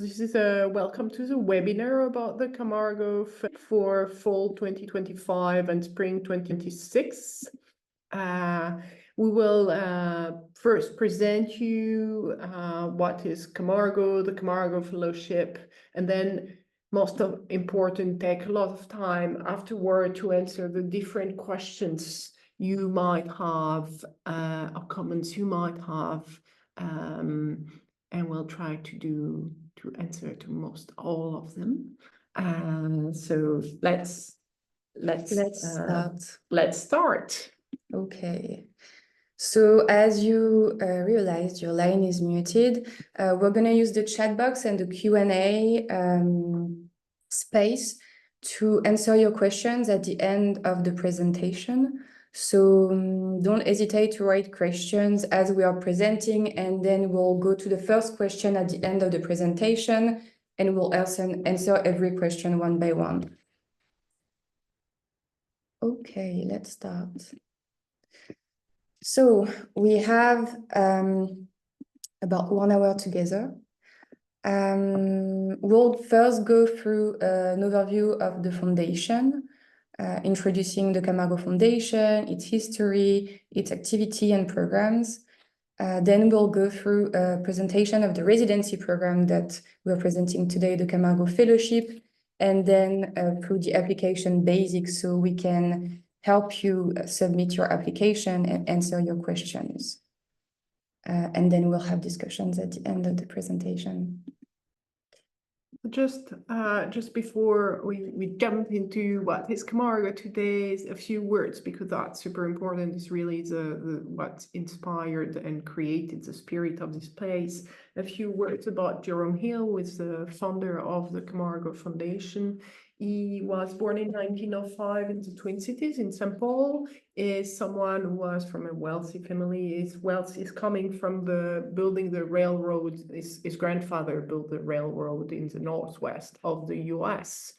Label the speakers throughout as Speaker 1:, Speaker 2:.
Speaker 1: This is a welcome to the webinar about the Camargo for fall 2025 and spring 2026. We will first present you what is Camargo, the Camargo Fellowship, and then most important, take a lot of time afterward to answer the different questions you might have, or comments you might have, and we'll try to answer to most all of them. So let's start.
Speaker 2: Okay. So as you realized, your line is muted. We're going to use the chat box and the Q&A space to answer your questions at the end of the presentation. So don't hesitate to write questions as we are presenting, and then we'll go to the first question at the end of the presentation, and we'll answer every question one by one. Okay, let's start. So we have about 1 hour together. We'll first go through an overview of the foundation, introducing the Camargo Foundation, its history, its activity and programs. Then we'll go through a presentation of the residency program that we're presenting today, the Camargo Fellowship, and then through the application basics so we can help you submit your application and answer your questions. And then we'll have discussions at the end of the presentation.
Speaker 1: Just before we jump into what is Camargo today, a few words, because that's super important. It's really what inspired and created the spirit of this place. A few words about Jerome Hill, who is the founder of the Camargo Foundation. He was born in 1905 in the Twin Cities in St. Paul. Is someone who was from a wealthy family. His wealth is coming from building the railroad. His grandfather built the railroad in the northwest of the US.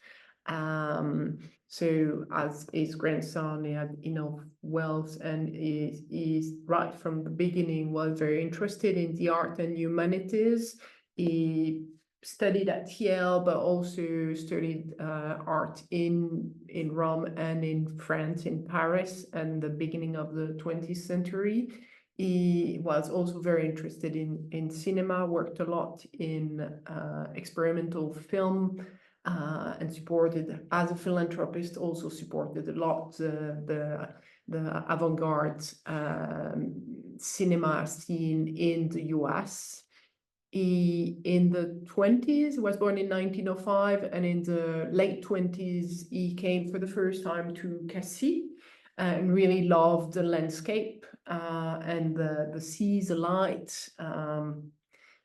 Speaker 1: So as his grandson, he had enough wealth, and he right from the beginning was very interested in the art and humanities. He studied at Yale, but also studied art in Rome and in France, in Paris, and the beginning of the 20th century. He was also very interested in cinema, worked a lot in experimental film, and supported, as a philanthropist, also supported a lot the avant-garde cinema scene in the US. He, in the 20s, was born in 1905, and in the late 20s, he came for the first time to Cassis and really loved the landscape and the seas, the light.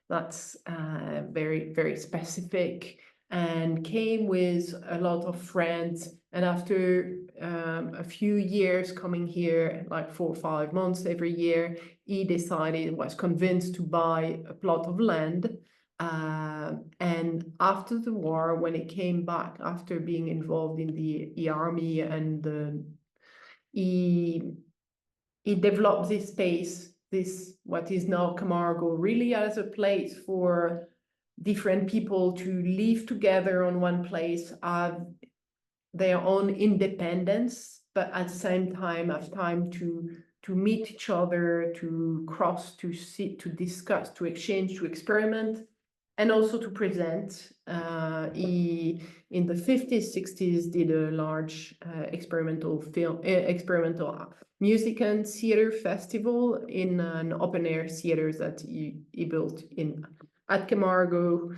Speaker 1: That's very, very specific, and came with a lot of friends. And after a few years coming here, like 4 or 5 months every year, he decided, was convinced to buy a plot of land. And after the war, when he came back, after being involved in the army, and he developed this space, what is now Camargo, really as a place for different people to live together on one place, have their own independence, but at the same time have time to meet each other, to cross, to sit, to discuss, to exchange, to experiment, and also to present. He, in the 50s, 60s, did a large experimental music and theater festival in an open-air theater that he built at Camargo.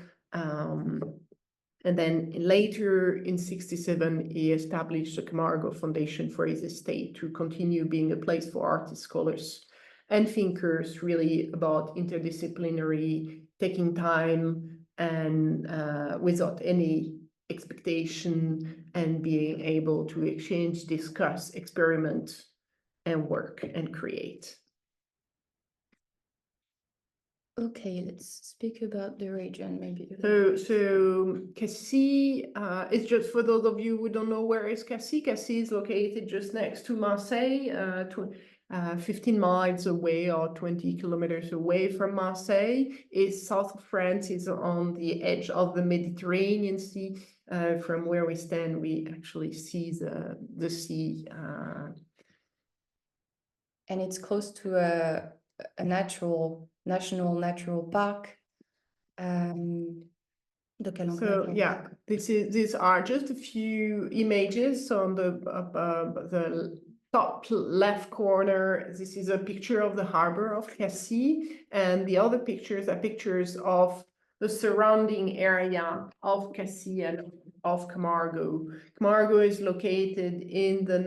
Speaker 1: And then later in 67, he established the Camargo Foundation for his estate to continue being a place for artists, scholars, and thinkers, really about interdisciplinary, taking time and without any expectation, and being able to exchange, discuss, experiment, and work and create.
Speaker 2: Okay, let's speak about the region, maybe.
Speaker 1: So Cassis is, just for those of you who don't know where is Cassis. Cassis is located just next to Marseille, 15 miles away or 20 kilometers away from Marseille. Is south of France, is on the edge of the Mediterranean Sea. From where we stand, we actually see the sea.
Speaker 2: And it's close to a national natural park.
Speaker 1: So yeah, these are just a few images. So on the top left corner, this is a picture of the harbor of Cassis, and the other pictures are pictures of the surrounding area of Cassis and of Camargo. Camargo is located in the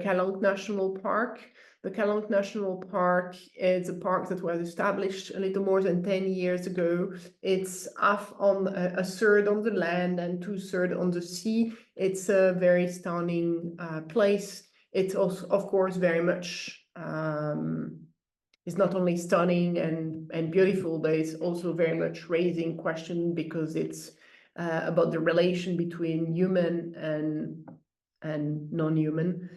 Speaker 1: Calanque National Park. The Calanque National Park is a park that was established a little more than 10 years ago. It's half on a third on the land and 2/3 on the sea. It's a very stunning place. It's also, of course, very much, it's not only stunning and beautiful, but it's also very much raising question because it's about the relation between human and non-human.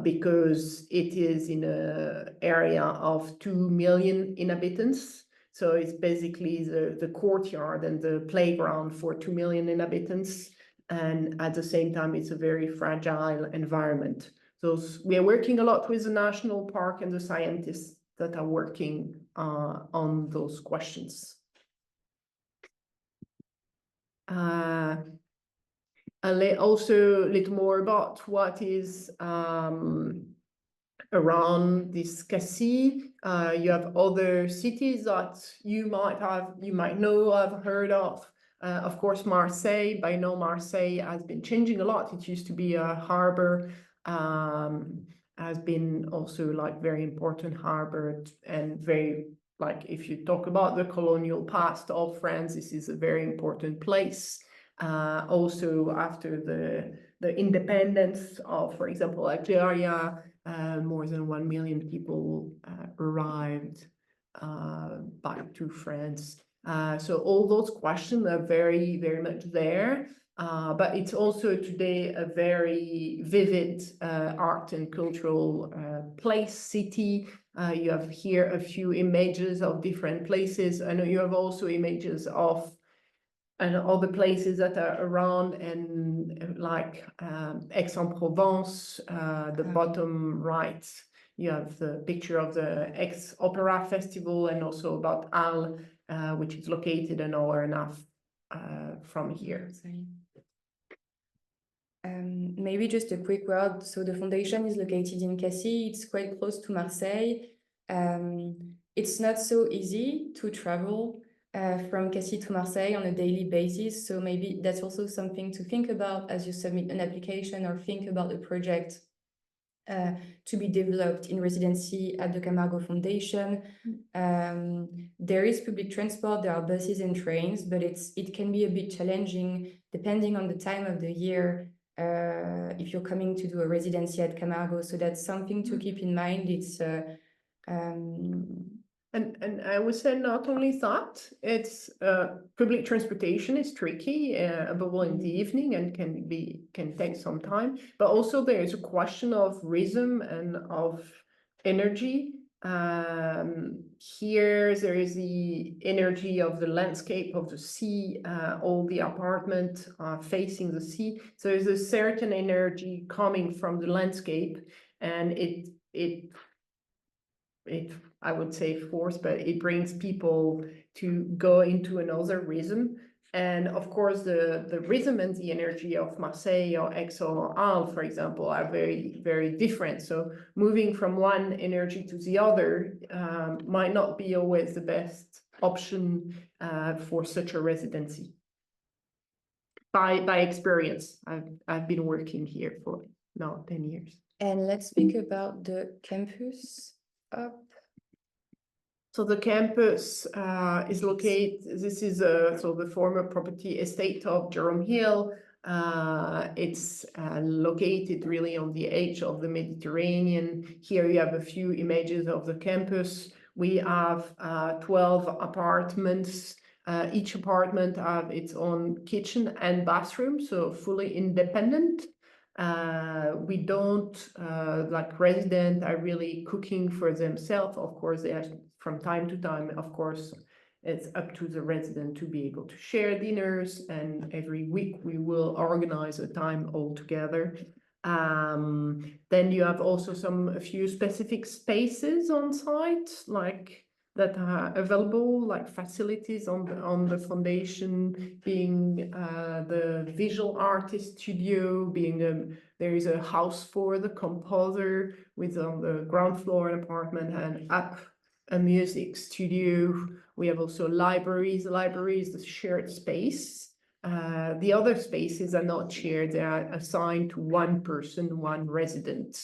Speaker 1: Because it is in an area of 2 million inhabitants. So it's basically the courtyard and the playground for 2 million inhabitants. And at the same time, it's a very fragile environment. So we are working a lot with the national park and the scientists that are working on those questions. Also a little more about what is around this Cassis. You have other cities that you might know, have heard of. Of course, Marseille. By now, Marseille has been changing a lot. It used to be a harbor, has been also like very important harbor and very, like, if you talk about the colonial past of France, this is a very important place. Also after the independence of, for example, Algeria, more than 1 million people arrived back to France. So all those questions are very, very much there. But it's also today a very vivid art and cultural place, city. You have here a few images of different places. I know you have also images of and other places that are around, and like Aix-en-Provence, the bottom right, you have the picture of the Aix Opera Festival, and also about Arles, which is located an hour and a half from here.
Speaker 2: Maybe just a quick word. So the foundation is located in Cassis. It's quite close to Marseille. It's not so easy to travel from Cassis to Marseille on a daily basis. So maybe that's also something to think about as you submit an application or think about a project to be developed in residency at the Camargo Foundation. There is public transport, there are buses and trains, but it can be a bit challenging depending on the time of the year if you're coming to do a residency at Camargo. So that's something to keep in mind. It's
Speaker 1: And I would say not only that, it's public transportation is tricky, above all in the evening, and can take some time. But also there is a question of rhythm and of energy. Here there is the energy of the landscape of the sea, all the apartments are facing the sea. So there's a certain energy coming from the landscape, and it I would say force, but it brings people to go into another rhythm. And of course, the rhythm and the energy of Marseille or Aix or Arles, for example, are very, very different. So moving from one energy to the other might not be always the best option for such a residency. By experience, I've been working here for now 10 years.
Speaker 2: And let's speak about the campus up.
Speaker 1: So the campus is located, this is so the former property estate of Jerome Hill. It's located really on the edge of the Mediterranean. Here you have a few images of the campus. We have 12 apartments. Each apartment have its own kitchen and bathroom, so fully independent. We don't, like residents are really cooking for themselves. Of course, they have, from time to time, of course, it's up to the resident to be able to share dinners, and every week we will organize a time all together. Then you have also a few specific spaces on site, like that are available, like facilities on the foundation, being the visual artist studio, being there is a house for the composer with on the ground floor an apartment, and up a music studio. We have also libraries. The library is the shared space. The other spaces are not shared, they are assigned to one person, one resident.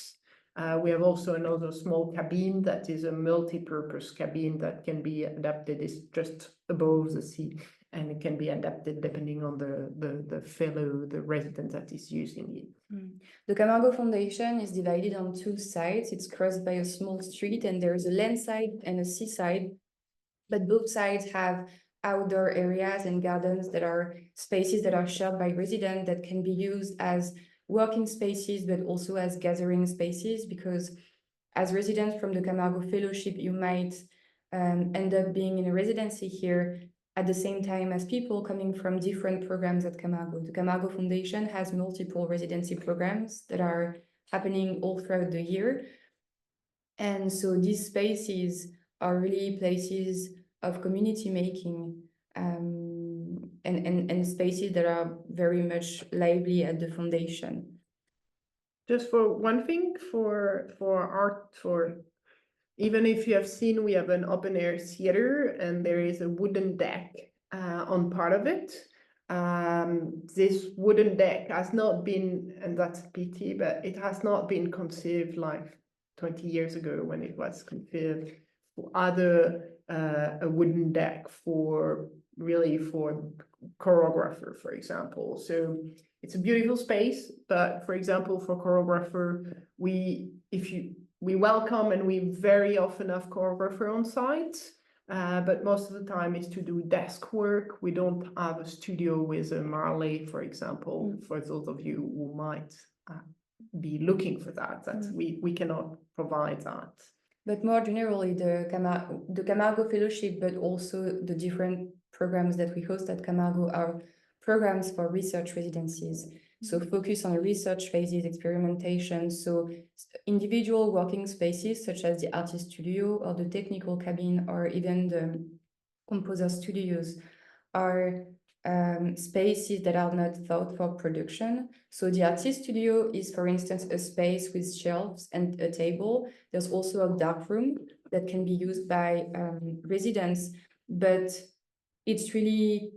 Speaker 1: We have also another small cabin that is a multi-purpose cabin that can be adapted. It's just above the sea, and it can be adapted depending on the resident that is using it.
Speaker 2: The Camargo Foundation is divided on two sides. It's crossed by a small street, and there is a land side and a seaside, but both sides have outdoor areas and gardens that are spaces that are shared by residents that can be used as working spaces, but also as gathering spaces, because as residents from the Camargo Fellowship, you might end up being in a residency here at the same time as people coming from different programs at Camargo. The Camargo Foundation has multiple residency programs that are happening all throughout the year. And so these spaces are really places of community making, and spaces that are very much lively at the foundation.
Speaker 1: Just for one thing, for art, even if you have seen, we have an open air theater and there is a wooden deck on part of it. This wooden deck has not been, and that's a pity, but it has not been conceived like 20 years ago when it was conceived for other, a wooden deck for choreographer, for example. So it's a beautiful space, but for example, for choreographer, we welcome and we very often have choreographer on site, but most of the time is to do desk work. We don't have a studio with a Marley, for example, for those of you who might be looking for that. We cannot provide that.
Speaker 2: But more generally, the Camargo Fellowship, but also the different programs that we host at Camargo are programs for research residencies. So focus on research phases, experimentation. So individual working spaces such as the artist studio or the technical cabin or even the composer studios are spaces that are not thought for production. So the artist studio is, for instance, a space with shelves and a table. There's also a dark room that can be used by residents, but it's really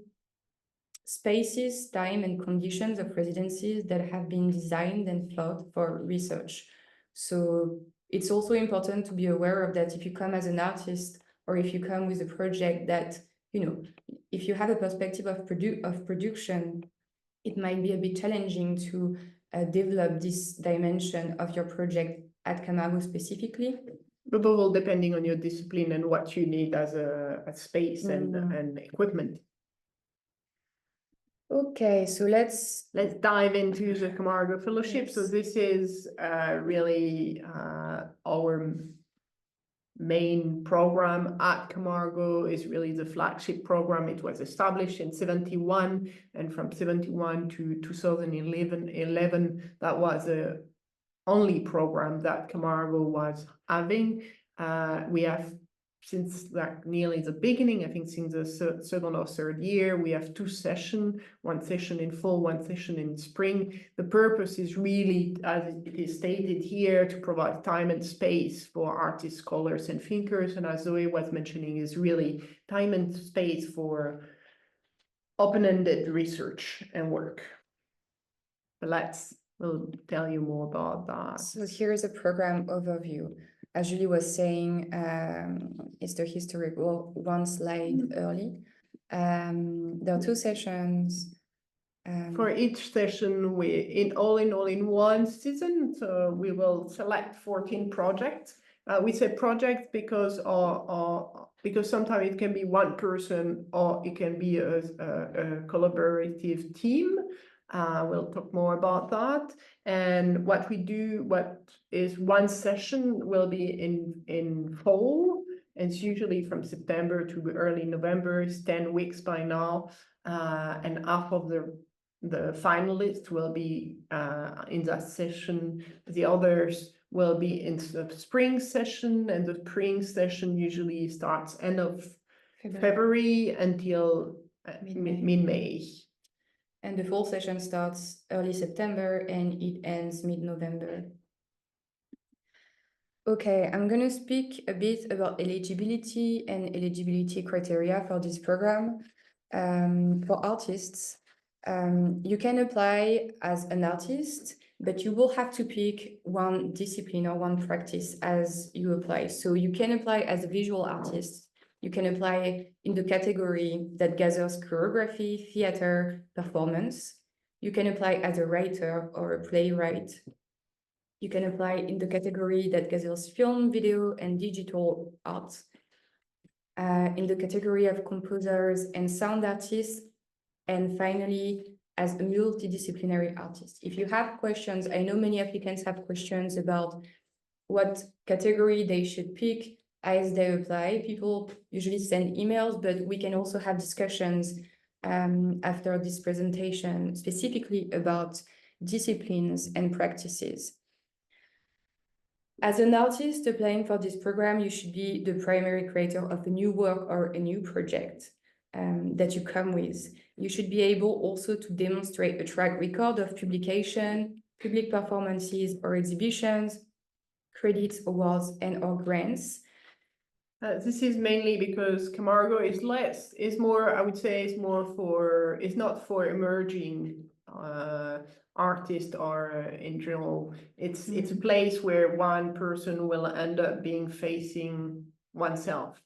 Speaker 2: spaces, time, and conditions of residencies that have been designed and thought for research. So it's also important to be aware of that if you come as an artist or if you come with a project that, you know, if you have a perspective of production, it might be a bit challenging to develop this dimension of your project at Camargo specifically.
Speaker 1: But all depending on your discipline and what you need as a space and equipment.
Speaker 2: Okay, so let's
Speaker 1: dive into the Camargo Fellowship.
Speaker 2: Yes.
Speaker 1: So this is really our main program at Camargo. Is really the flagship program. It was established in 71, and from 71 to 2011, that was the only program that Camargo was having. We have since like nearly the beginning, I think since the second or third year, we have 2 sessions, one session in fall, one session in spring. The purpose is really, as it is stated here, to provide time and space for artists, scholars, and thinkers. And as Zoe was mentioning, is really time and space for open-ended research and work. But we'll tell you more about that.
Speaker 2: So here's a program overview. As Julie was saying, it's the historical one slide early. There are 2 sessions.
Speaker 1: For each session, in all in one season, so we will select 14 projects. We say projects because sometimes it can be one person or it can be a collaborative team. We'll talk more about that. And what is one session will be in fall. It's usually from September to early November. It's 10 weeks by now. And half of the finalists will be in that session. The others will be in the spring session, and the spring session usually starts end of February until mid-May.
Speaker 2: And the fall session starts early September and it ends mid-November. Okay, I'm going to speak a bit about eligibility and eligibility criteria for this program. For artists, you can apply as an artist, but you will have to pick one discipline or one practice as you apply. So you can apply as a visual artist. You can apply in the category that gathers choreography, theater, performance. You can apply as a writer or a playwright. You can apply in the category that gathers film, video, and digital art. In the category of composers and sound artists. And finally, as a multidisciplinary artist. If you have questions, I know many applicants have questions about what category they should pick as they apply. People usually send emails, but we can also have discussions after this presentation, specifically about disciplines and practices. As an artist applying for this program, you should be the primary creator of a new work or a new project that you come with. You should be able also to demonstrate a track record of publication, public performances or exhibitions, credits, awards, and/or grants.
Speaker 1: This is mainly because Camargo is more, I would say, it's not for emerging artists or in general. It's a place where one person will end up being facing oneself,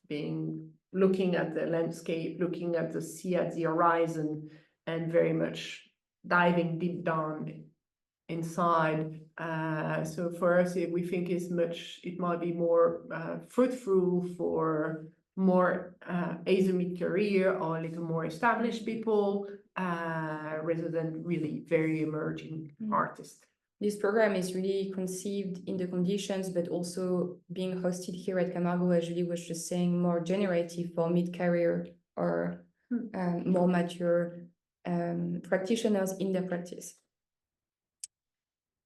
Speaker 1: looking at the landscape, looking at the sea, at the horizon, and very much diving deep down inside. So for us, we think it might be more fruitful for more asymmetric career or little more established people rather than really very emerging artists.
Speaker 2: This program is really conceived in the conditions, but also being hosted here at Camargo, as Julie was just saying, more generative for mid-career or more mature practitioners in their practice.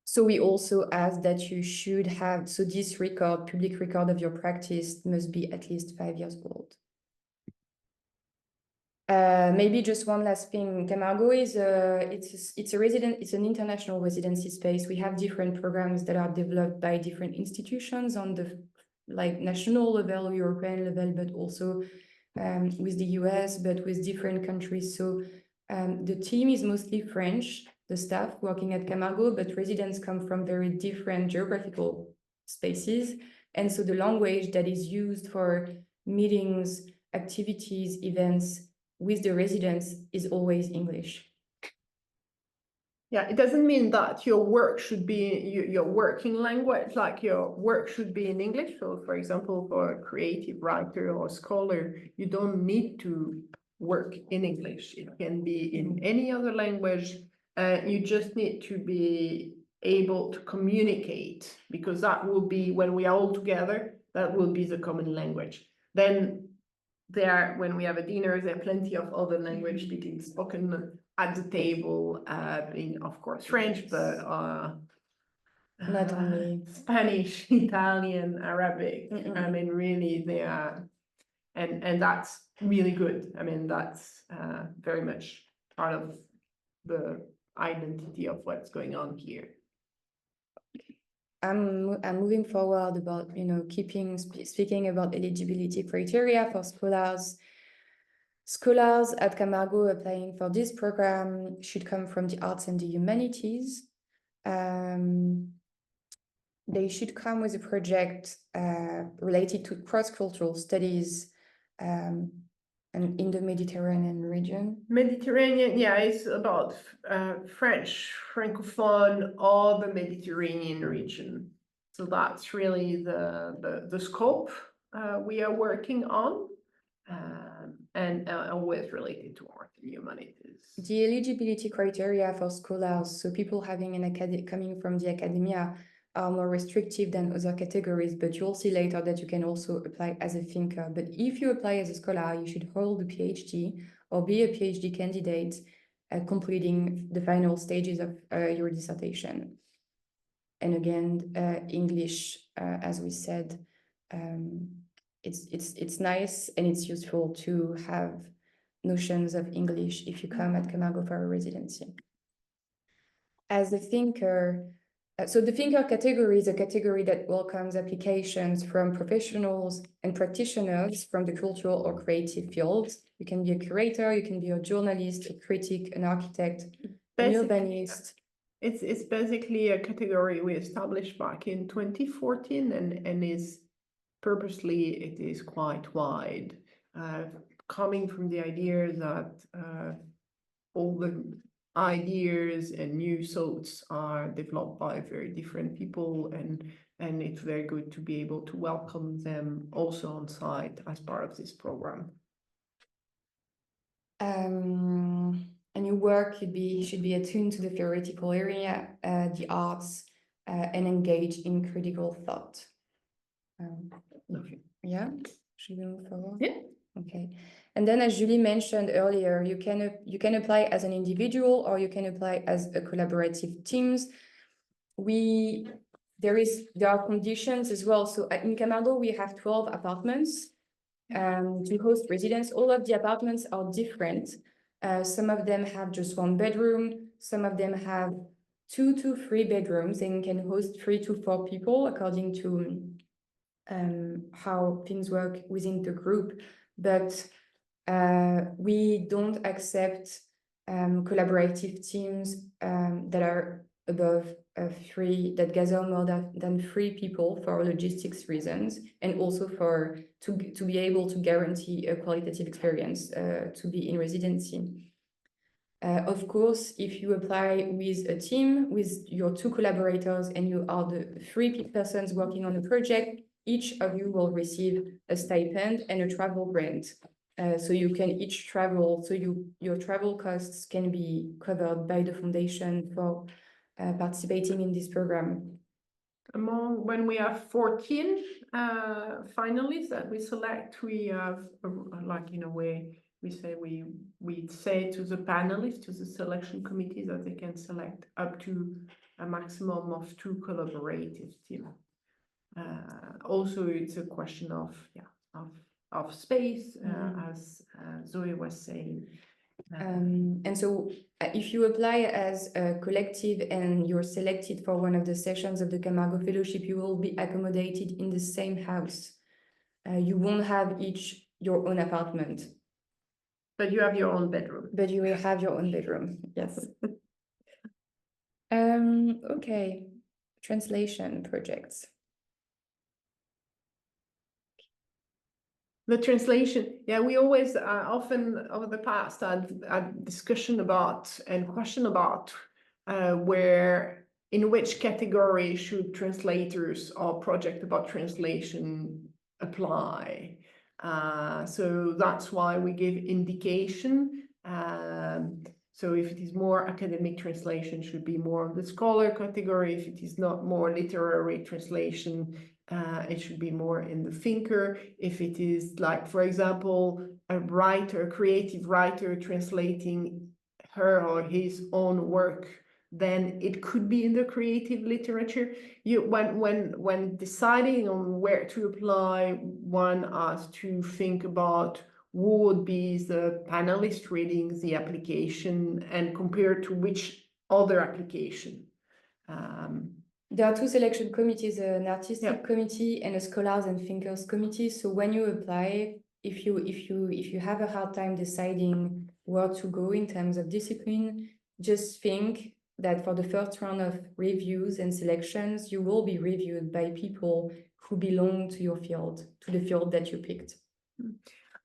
Speaker 2: So we also ask that you should have, so this public record of your practice must be at least 5 years old. Maybe just one last thing. Camargo is it's an international residency space. We have different programs that are developed by different institutions on the national level, European level, but also with the US, but with different countries. So the team is mostly French, the staff working at Camargo, but residents come from very different geographical spaces. And so the language that is used for meetings, activities, events with the residents is always English.
Speaker 1: Yeah, it doesn't mean that your work should be your working language, like your work should be in English. So for example, for a creative writer or scholar, you don't need to work in English. It can be in any other language. You just need to be able to communicate, because that will be, when we are all together, that will be the common language. Then when we have a dinner, there are plenty of other language being spoken at the table, being of course French, but
Speaker 2: not only
Speaker 1: Spanish, Italian, Arabic. I mean, really, they are, and that's really good. I mean, that's very much part of the identity of what's going on here.
Speaker 2: I'm moving forward about speaking about eligibility criteria for scholars. Scholars at Camargo applying for this program should come from the arts and the humanities. They should come with a project related to cross-cultural studies and in the Mediterranean region.
Speaker 1: Mediterranean, yeah, it's about French, Francophone, or the Mediterranean region. So that's really the scope we are working on, and always related to art and humanities.
Speaker 2: The eligibility criteria for scholars, so people having coming from the academia, are more restrictive than other categories, but you'll see later that you can also apply as a thinker. But if you apply as a scholar, you should hold a PhD or be a PhD candidate, completing the final stages of your dissertation. And again, English, as we said, it's nice and it's useful to have notions of English if you come at Camargo for a residency. As a thinker, so the thinker category is a category that welcomes applications from professionals and practitioners from the cultural or creative fields. You can be a curator, you can be a journalist, a critic, an architect, an urbanist.
Speaker 1: It's basically a category we established back in 2014 and is purposely, it is quite wide, coming from the idea that all the ideas and new thoughts are developed by very different people, and it's very good to be able to welcome them also on site as part of this program.
Speaker 2: And your work should be attuned to the theoretical area, the arts, and engage in critical thought.
Speaker 1: Okay.
Speaker 2: Yeah, should we move forward?
Speaker 1: Yeah.
Speaker 2: Okay. And then, as Julie mentioned earlier, you can apply as an individual or you can apply as a collaborative teams. There are conditions as well. So in Camargo, we have 12 apartments to host residents. All of the apartments are different. Some of them have just 1 bedroom. Some of them have 2 to 3 bedrooms and can host 3 to 4 people according to how things work within the group. But we don't accept collaborative teams that are above 3, that gather more than 3 people for logistics reasons, and also to be able to guarantee a qualitative experience to be in residency. Of course, if you apply with a team, with your 2 collaborators, and you are the 3 persons working on a project, each of you will receive a stipend and a travel grant. So you can each travel, so your travel costs can be covered by the foundation for participating in this program.
Speaker 1: When we have 14 finalists that we select, we have, like in a way, we say to the panelists, to the selection committee, that they can select up to a maximum of 2 collaborative teams. Also, it's a question of space, as Zoe was saying.
Speaker 2: And so if you apply as a collective and you're selected for one of the sessions of the Camargo Fellowship, you will be accommodated in the same house. You won't have each your own apartment.
Speaker 1: But you have your own bedroom.
Speaker 2: But you will have your own bedroom, yes. Okay, translation projects.
Speaker 1: The translation, yeah, we always often over the past had discussion about and question about in which category should translators or project about translation apply. So that's why we give indication. So if it is more academic translation, should be more of the scholar category. If it is not more literary translation, it should be more in the thinker. If it is like, for example, a creative writer translating her or his own work, then it could be in the creative literature. When deciding on where to apply, one has to think about who would be the panelist reading the application and compare to which other application.
Speaker 2: There are 2 selection committees, an artistic committee and a scholars and thinkers committee. So when you apply, if you have a hard time deciding where to go in terms of discipline, just think that for the first round of reviews and selections, you will be reviewed by people who belong to your field, to the field that you picked.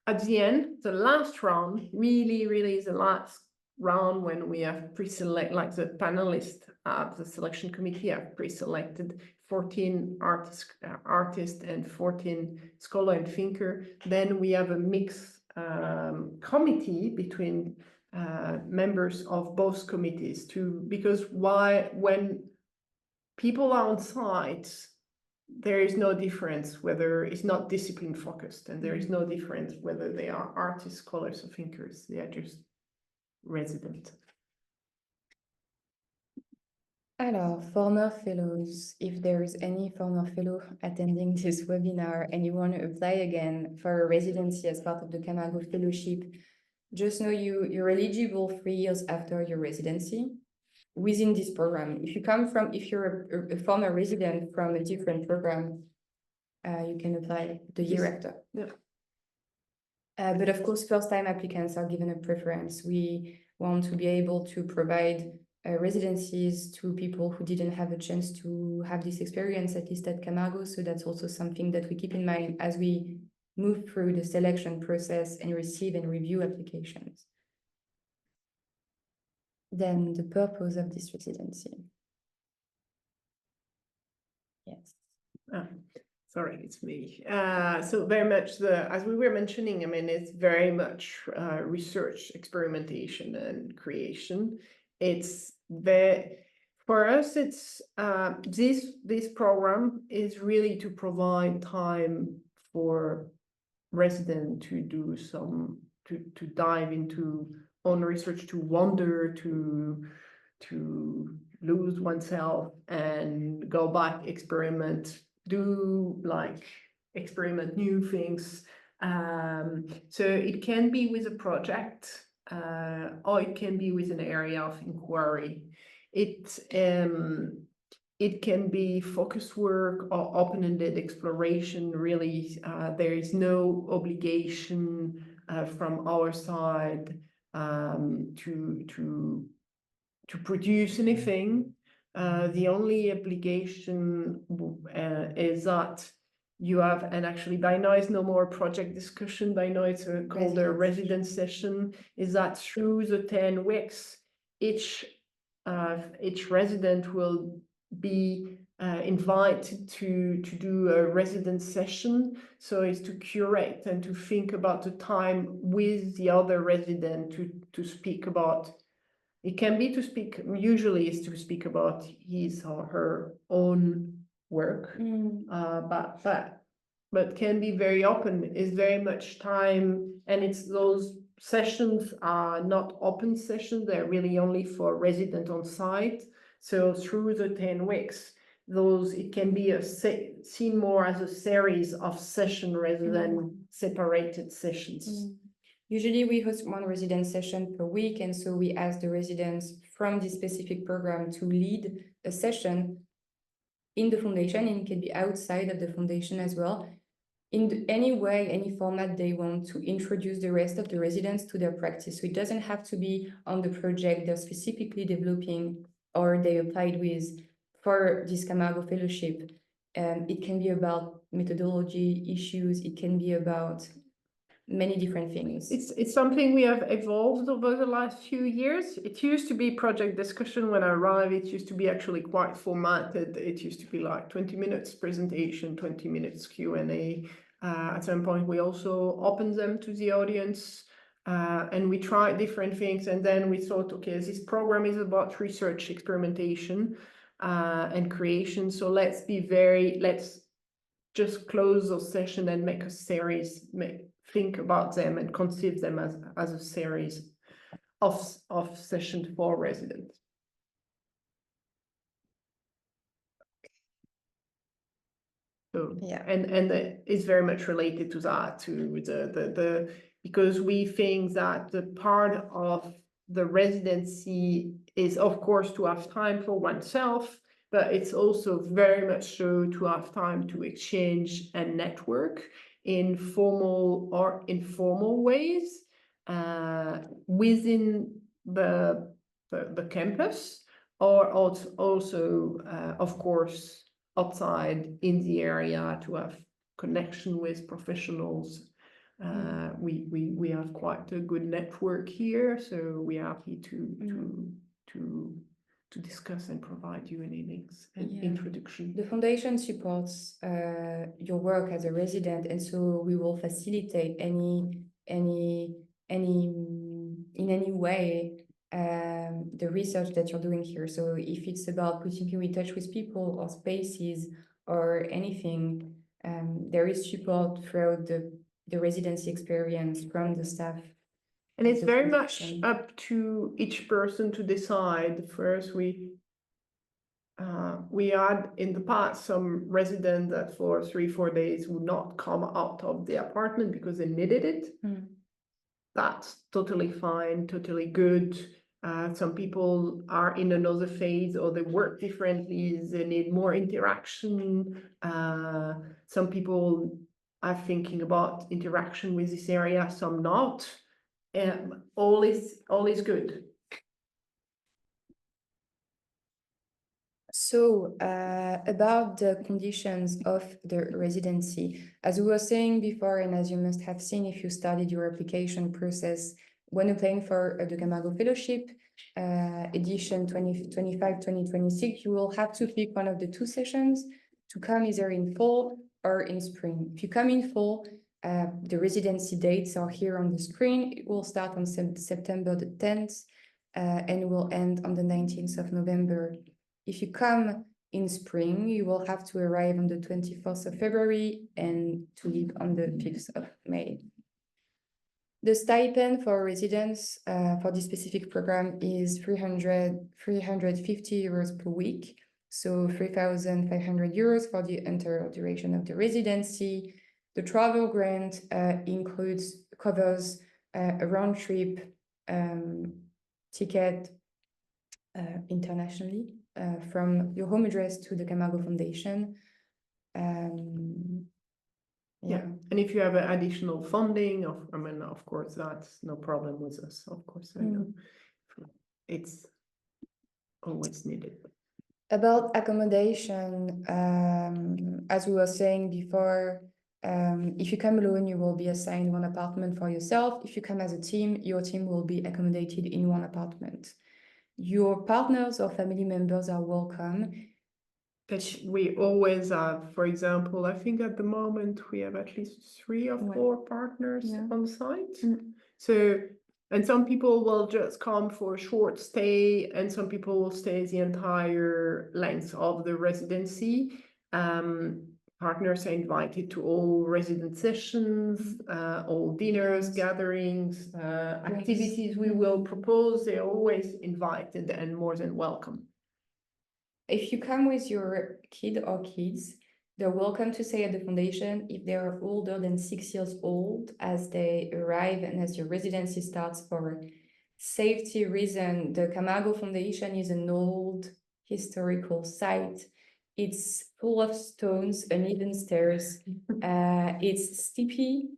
Speaker 1: At the end, the last round, really is the last round when we have pre-select, like the panelists of the selection committee have pre-selected 14 artists and 14 scholar and thinker. Then we have a mixed committee between members of both committees because when people are on site, there is no difference whether it's not discipline focused, and there is no difference whether they are artists, scholars, or thinkers. They are just resident.
Speaker 2: Alors, former fellows, if there is any former fellow attending this webinar and you want to apply again for a residency as part of the Camargo Fellowship, just know you're eligible 3 years after your residency within this program. If you're a former resident from a different program, you can apply the year after.
Speaker 1: Yeah.
Speaker 2: But of course, first-time applicants are given a preference. We want to be able to provide residencies to people who didn't have a chance to have this experience, at least at Camargo. So that's also something that we keep in mind as we move through the selection process and receive and review applications. Then the purpose of this residency. Yes.
Speaker 1: Sorry, it's me. So very much as we were mentioning, I mean, it's very much research, experimentation, and creation. For us, it's this program is really to provide time for residents to do to dive into own research, to wander, to lose oneself and go back, experiment, experiment new things. So it can be with a project, or it can be with an area of inquiry. It can be focus work or open-ended exploration. Really, there is no obligation from our side to produce anything. The only obligation is that you have, and actually by now it's no more project discussion, by now it's called a residence session, is that through the 10 weeks, each resident will be invited to do a residence session. So it's to curate and to think about the time with the other resident to speak about. It can be usually is to speak about his or her own work, but can be very open, is very much time, and it's those sessions are not open sessions, they're really only for resident on site. So through the 10 weeks, it can be seen more as a series of sessions rather than separated sessions.
Speaker 2: Usually we host one residence session per week, and so we ask the residents from this specific program to lead a session in the foundation, and it can be outside of the foundation as well. In any way, any format they want to introduce the rest of the residents to their practice. So it doesn't have to be on the project they're specifically developing or they applied with for this Camargo Fellowship. It can be about methodology issues. It can be about many different things.
Speaker 1: It's something we have evolved over the last few years. It used to be project discussion when I arrived. It used to be actually quite formatted. It used to be like 20 minutes presentation, 20 minutes Q&A. At some point, we also opened them to the audience, and we tried different things. And then we thought, okay, this program is about research, experimentation, and creation. So let's just close those sessions and make a series, think about them and conceive them as a series of sessions for residents. So yeah, and it's very much related to that, to because we think that the part of the residency is, of course, to have time for oneself, but it's also very much so to have time to exchange and network in formal or informal ways within the campus, or also of course, outside in the area to have connection with professionals. We have quite a good network here, so we are happy to discuss and provide you any links and introduction.
Speaker 2: The foundation supports your work as a resident, and so we will facilitate any in any way the research that you're doing here. So if it's about putting you in touch with people or spaces or anything, there is support throughout the residency experience from the staff.
Speaker 1: And it's
Speaker 2: the
Speaker 1: very much
Speaker 2: foundation.
Speaker 1: up to each person to decide. First, we had in the past some resident that for 3-4 days would not come out of the apartment because they needed it. That's totally fine, totally good. Some people are in another phase or they work differently, they need more interaction. Some people are thinking about interaction with this area, some not. All is good.
Speaker 2: So about the conditions of the residency, as we were saying before, and as you must have seen if you studied your application process, when applying for the Camargo Fellowship edition 2025-2026, you will have to pick one of the 2 sessions to come either in fall or in spring. If you come in fall, the residency dates are here on the screen. It will start on September the 10th and will end on the 19th of November. If you come in spring, you will have to arrive on the 24th of February and to leave on the 5th of May. The stipend for residents for this specific program is 350 euros per week. So 3,500 euros for the entire duration of the residency. The travel grant covers a round trip ticket internationally. From your home address to the Camargo Foundation.
Speaker 1: Yeah, and if you have additional funding, of course, that's no problem with us. Of course, I know it's always needed.
Speaker 2: About accommodation, as we were saying before, if you come alone, you will be assigned one apartment for yourself. If you come as a team, your team will be accommodated in one apartment. Your partners or family members are welcome.
Speaker 1: But we always have, for example, I think at the moment we have at least 3 or 4 partners on site. So, and some people will just come for a short stay, and some people will stay the entire length of the residency. Partners are invited to all resident sessions, all dinners, gatherings, activities we will propose. They're always invited and more than welcome.
Speaker 2: If you come with your kid or kids, they're welcome to stay at the foundation if they are older than 6 years old as they arrive and as your residency starts. For safety reason, the Camargo Foundation is an old historical site. It's full of stones, uneven stairs. It's steepy.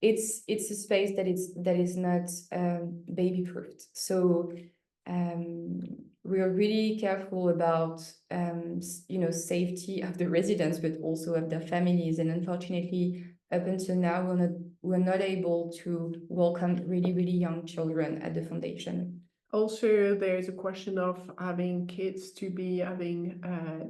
Speaker 2: It's a space that is not baby-proofed. So we are really careful about safety of the residents, but also of their families. And unfortunately, up until now, we're not able to welcome really, really young children at the foundation. Also,
Speaker 1: there's a question of having kids to be having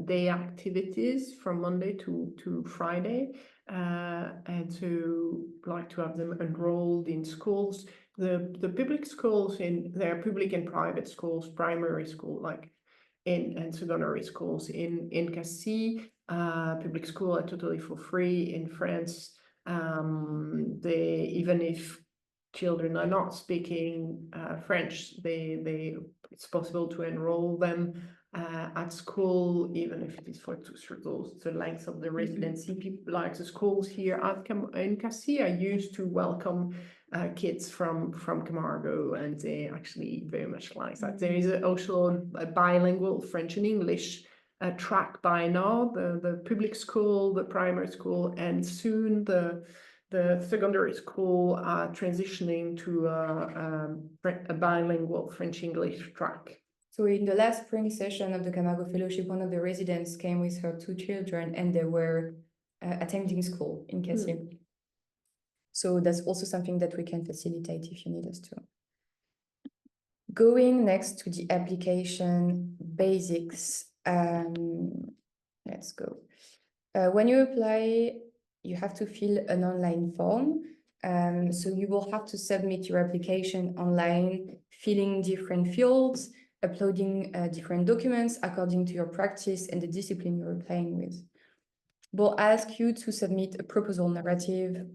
Speaker 1: day activities from Monday to Friday, and to like to have them enrolled in schools. The public schools there are public and private schools, primary school like and secondary schools in Cassis. Public school are totally for free in France. They even if children are not speaking French, it's possible to enroll them at school, even if it is for the length of the residency. People like the schools here in Cassis are used to welcome kids from Camargo, and they actually very much like that. There is also a bilingual French and English track by now, the public school, the primary school, and soon the secondary school are transitioning to a bilingual French-English track.
Speaker 2: So in the last spring session of the Camargo Fellowship, one of the residents came with her 2 children, and they were attending school in Cassis. So that's also something that we can facilitate if you need us to. Going next to the application basics, let's go. When you apply, you have to fill an online form. So you will have to submit your application online, filling different fields, uploading different documents according to your practice and the discipline you're applying with. We'll ask you to submit a proposal narrative,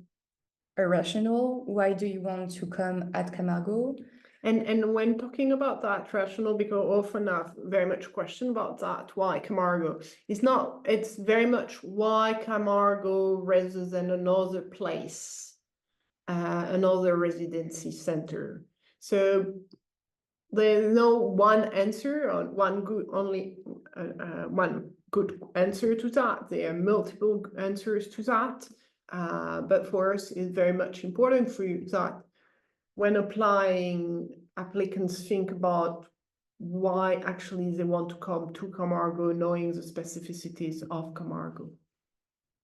Speaker 2: a rationale. Why do you want to come at Camargo?
Speaker 1: And when talking about that rationale, because often I've very much question about that, why Camargo? It's very much why Camargo rather than another place, another residency center. So there's no one answer on one good answer to that. There are multiple answers to that. But for us, it's very much important for you that when applying, applicants think about why actually they want to come to Camargo, knowing the specificities of Camargo.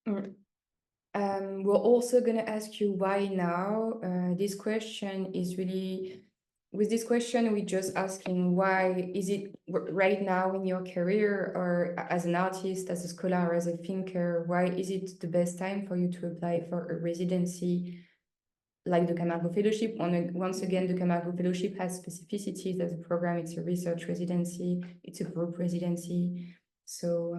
Speaker 2: We're also going to ask you why now. This question is really, with this question, we're just asking why is it right now in your career or as an artist, as a scholar, as a thinker, why is it the best time for you to apply for a residency like the Camargo Fellowship? Once again, the Camargo Fellowship has specificities as a program. It's a research residency, it's a group residency. So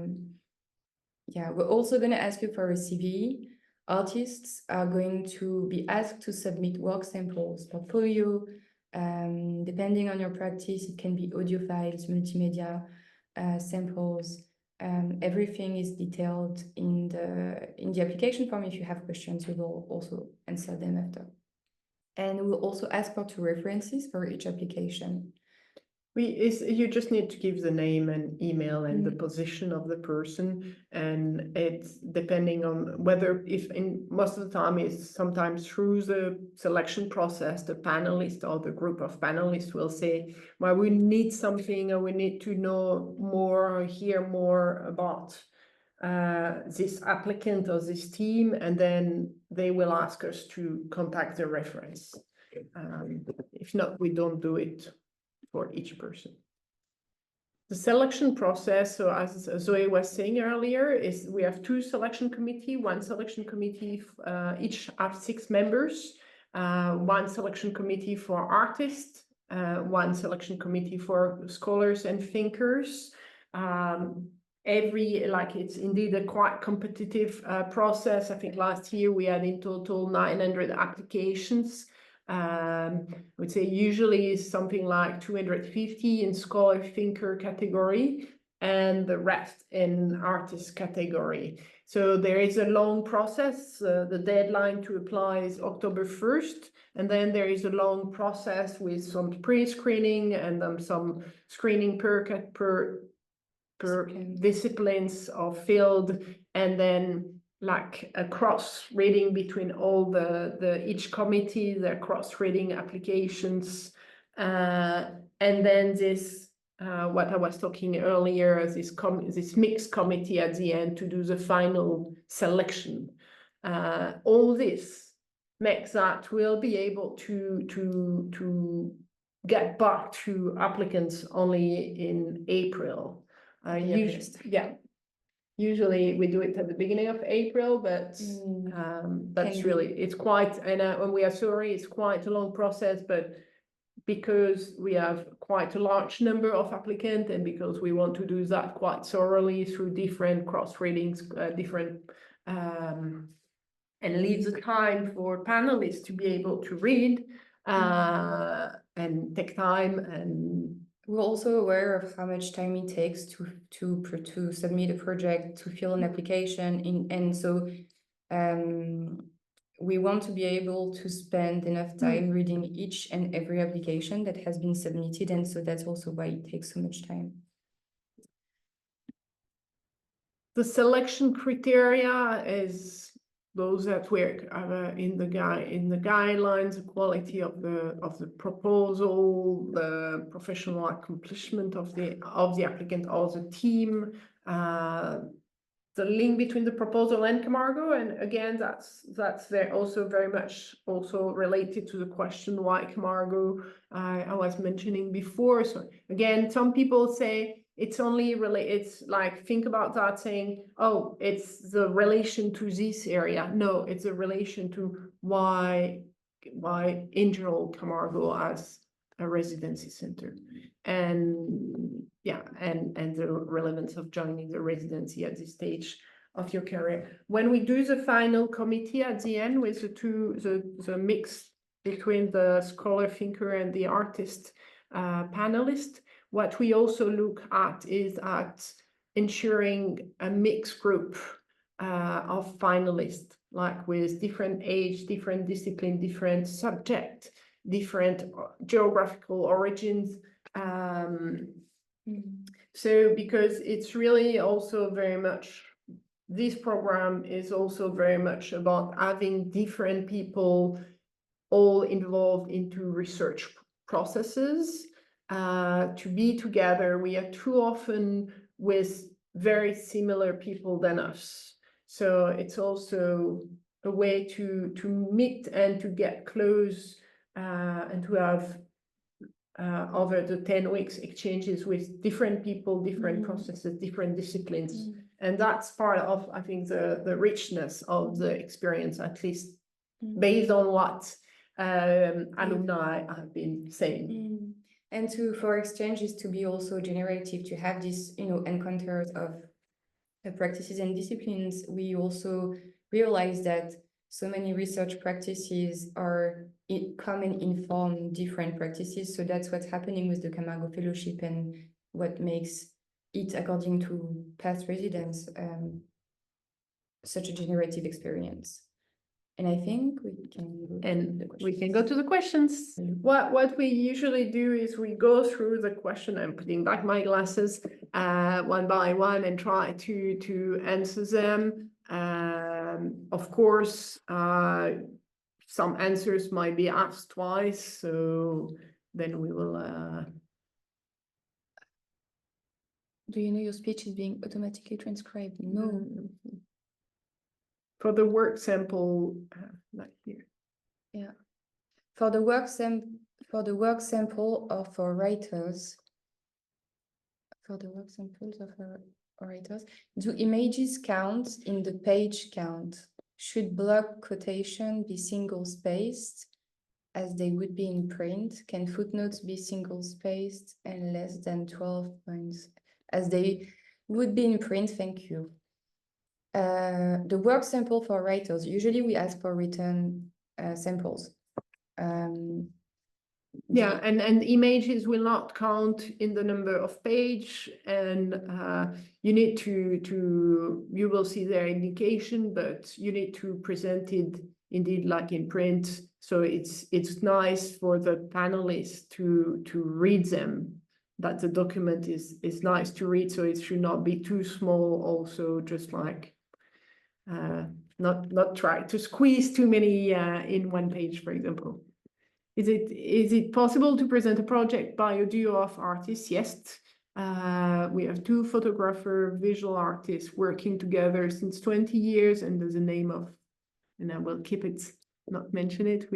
Speaker 2: yeah, we're also going to ask you for a CV. Artists are going to be asked to submit work samples, portfolio. Depending on your practice, it can be audio files, multimedia samples. Everything is detailed in the application form. If you have questions, we will also answer them after. And we'll also ask for 2 references for each application.
Speaker 1: You just need to give the name and email and the position of the person, and it's depending on whether, if in most of the time it's sometimes through the selection process, the panelist or the group of panelists will say, well, we need something, or we need to know more or hear more about this applicant or this team, and then they will ask us to contact the reference. If not, we don't do it for each person. The selection process, so as Zoe was saying earlier, is we have 2 selection committees. One selection committee, each have 6 members. One selection committee for artists, one selection committee for scholars and thinkers. It's indeed a quite competitive process. I think last year we had in total 900 applications. I would say usually is something like 250 in scholar thinker category and the rest in artist category. So there is a long process. The deadline to apply is October 1st. And then there is a long process with some pre-screening and some screening per disciplines or field, and then like a cross reading between all each committee, the cross reading applications, and then this what I was talking earlier, this mixed committee at the end to do the final selection. All this makes that we'll be able to get back to applicants only in April. Usually we do it at the beginning of April, but that's really, it's quite, and when we are sorry, it's quite a long process, but because we have quite a large number of applicants and because we want to do that quite thoroughly through different cross readings, and leave the time for panelists to be able to read and take time. And
Speaker 2: we're also aware of how much time it takes to submit a project, to fill an application, and so we want to be able to spend enough time reading each and every application that has been submitted, and so that's also why it takes so much time.
Speaker 1: The selection criteria is those that were in the guidelines, the quality of the proposal, the professional accomplishment of the applicant or the team, the link between the proposal and Camargo, and again that's also very much also related to the question why Camargo I was mentioning before. So again, some people say it's only it's like, think about that saying, oh, it's the relation to this area. No, it's a relation to why in general Camargo as a residency center, and yeah, and the relevance of joining the residency at this stage of your career. When we do the final committee at the end with the mix between the scholar thinker and the artist panelist, what we also look at is at ensuring a mixed group of finalists, like with different age, different discipline, different subject, different geographical origins. So because it's really also very much, this program is also very much about having different people all involved into research processes to be together. We are too often with very similar people than us. So it's also a way to meet and to get close and to have over the 10 weeks exchanges with different people, different processes, different disciplines. And that's part of, I think, the richness of the experience, at least based on what alumni have been saying.
Speaker 2: And for exchanges to be also generative, to have this, encounters of practices and disciplines, we also realize that so many research practices come and inform different practices. So that's what's happening with the Camargo Fellowship and what makes it, according to past residents, such a generative experience. And I think we can
Speaker 1: go to the questions. What we usually do is we go through the question. I'm putting back my glasses one by one and try to answer them. Of course, some answers might be asked twice, so then we will.
Speaker 2: Do you know your speech is being automatically transcribed? No.
Speaker 1: For the work sample, not here.
Speaker 2: Yeah. For the work sample of our writers, do images count in the page count? Should block quotation be single spaced as they would be in print? Can footnotes be single spaced and less than 12 points as they would be in print? Thank you. The work sample for writers, usually we ask for written samples.
Speaker 1: Yeah, and images will not count in the number of page, and you need you will see their indication, but you need to present it indeed like in print. So it's nice for the panelists to read them, that the document is nice to read, so it should not be too small also, just like not try to squeeze too many in one page, for example. Is it possible to present a project by a duo of artists? Yes. We have two photographer, visual artists working together since 20 years under the name of, and I will keep it, not mention it.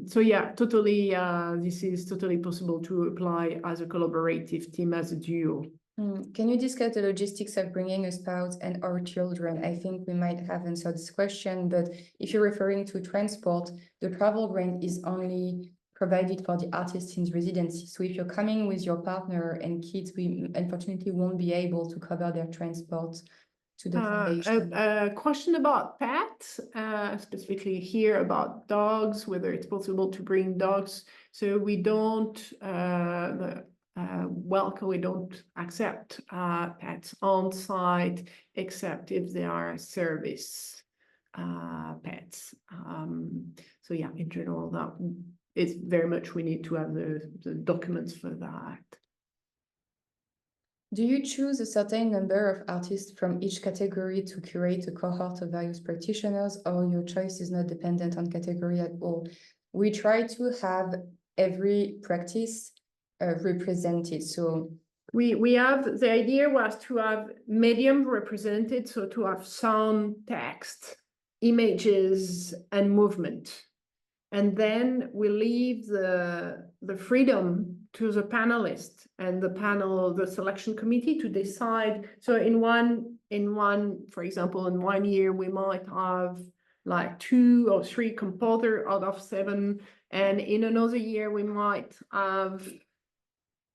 Speaker 1: So yeah, totally, this is totally possible to apply as a collaborative team, as a duo.
Speaker 2: Can you discuss the logistics of bringing a spouse and our children? I think we might have answered this question, but if you're referring to transport, the travel grant is only provided for the artists in residency. So if you're coming with your partner and kids, we unfortunately won't be able to cover their transport to the foundation.
Speaker 1: A question about pets, specifically here about dogs, whether it's possible to bring dogs. So we don't we don't accept pets on site except if they are service pets. So yeah, in general, that is very much, we need to have the documents for that.
Speaker 2: Do you choose a certain number of artists from each category to curate a cohort of various practitioners, or your choice is not dependent on category at all? We try to have every practice represented. So
Speaker 1: we have, the idea was to have medium represented, so to have sound, text, images, and movement. And then we leave the freedom to the panelists and the selection committee to decide. So in one, for example, in 1 year, we might have like 2 or 3 composer out of 7. And in another year, we might have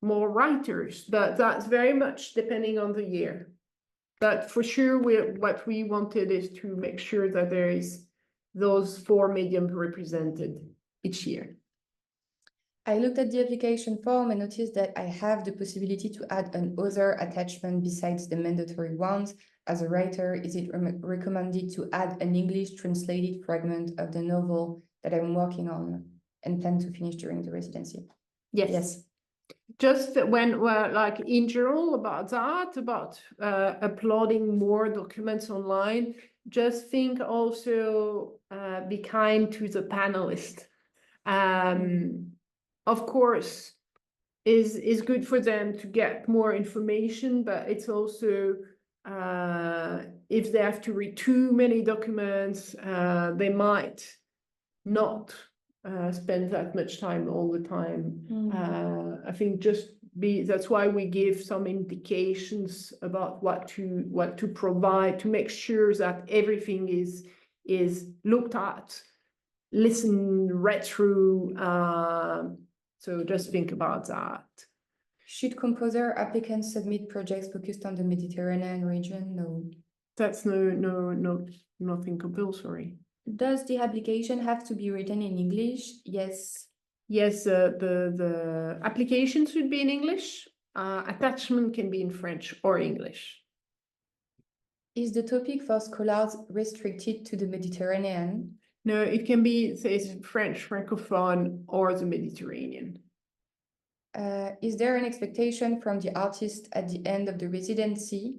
Speaker 1: more writers, but that's very much depending on the year. But for sure, what we wanted is to make sure that there is those 4 mediums represented each year.
Speaker 2: I looked at the application form and noticed that I have the possibility to add an other attachment besides the mandatory ones. As a writer, is it recommended to add an English translated fragment of the novel that I'm working on and plan to finish during the residency?
Speaker 1: Yes. Just when we're like in general about that, about uploading more documents online, just think also be kind to the panelists. Of course, is good for them to get more information, but it's also if they have to read too many documents, they might not spend that much time all the time. I think that's why we give some indications about what to provide to make sure that everything is looked at, listened, read through. So just think about that.
Speaker 2: Should composer applicants submit projects focused on the Mediterranean region? No.
Speaker 1: That's nothing compulsory.
Speaker 2: Does the application have to be written in English? Yes.
Speaker 1: Yes, the application should be in English. Attachment can be in French or English.
Speaker 2: Is the topic for scholars restricted to the Mediterranean?
Speaker 1: No, it can be, say, French, Francophone, or the Mediterranean.
Speaker 2: Is there an expectation from the artist at the end of the residency?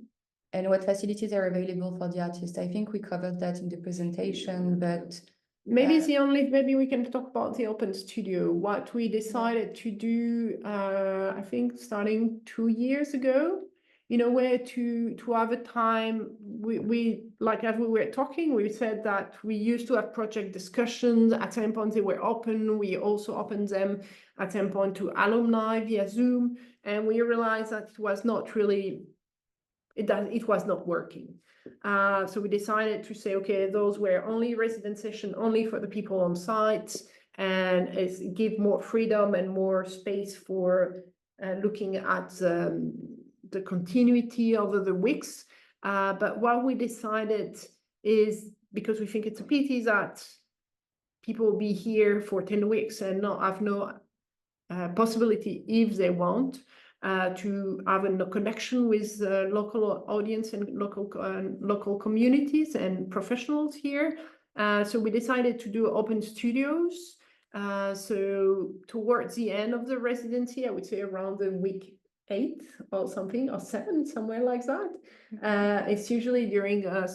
Speaker 2: And what facilities are available for the artist? I think we covered that in the presentation, but
Speaker 1: maybe we can talk about the open studio. What we decided to do, I think starting 2 years ago, in a way to have a time, we like as we were talking, we said that we used to have project discussions. At some point they were open. We also opened them at some point to alumni via Zoom, and we realized that it was not really, it was not working. So we decided to say, okay, those were only resident session, only for the people on site, and give more freedom and more space for looking at the continuity over the weeks. But what we decided is, because we think it's a pity that people will be here for 10 weeks and not have no possibility, if they want, to have a connection with local audience and local communities and professionals here. So we decided to do open studios. So towards the end of the residency, I would say around the week 8 or something, or 7, somewhere like that. It's usually during a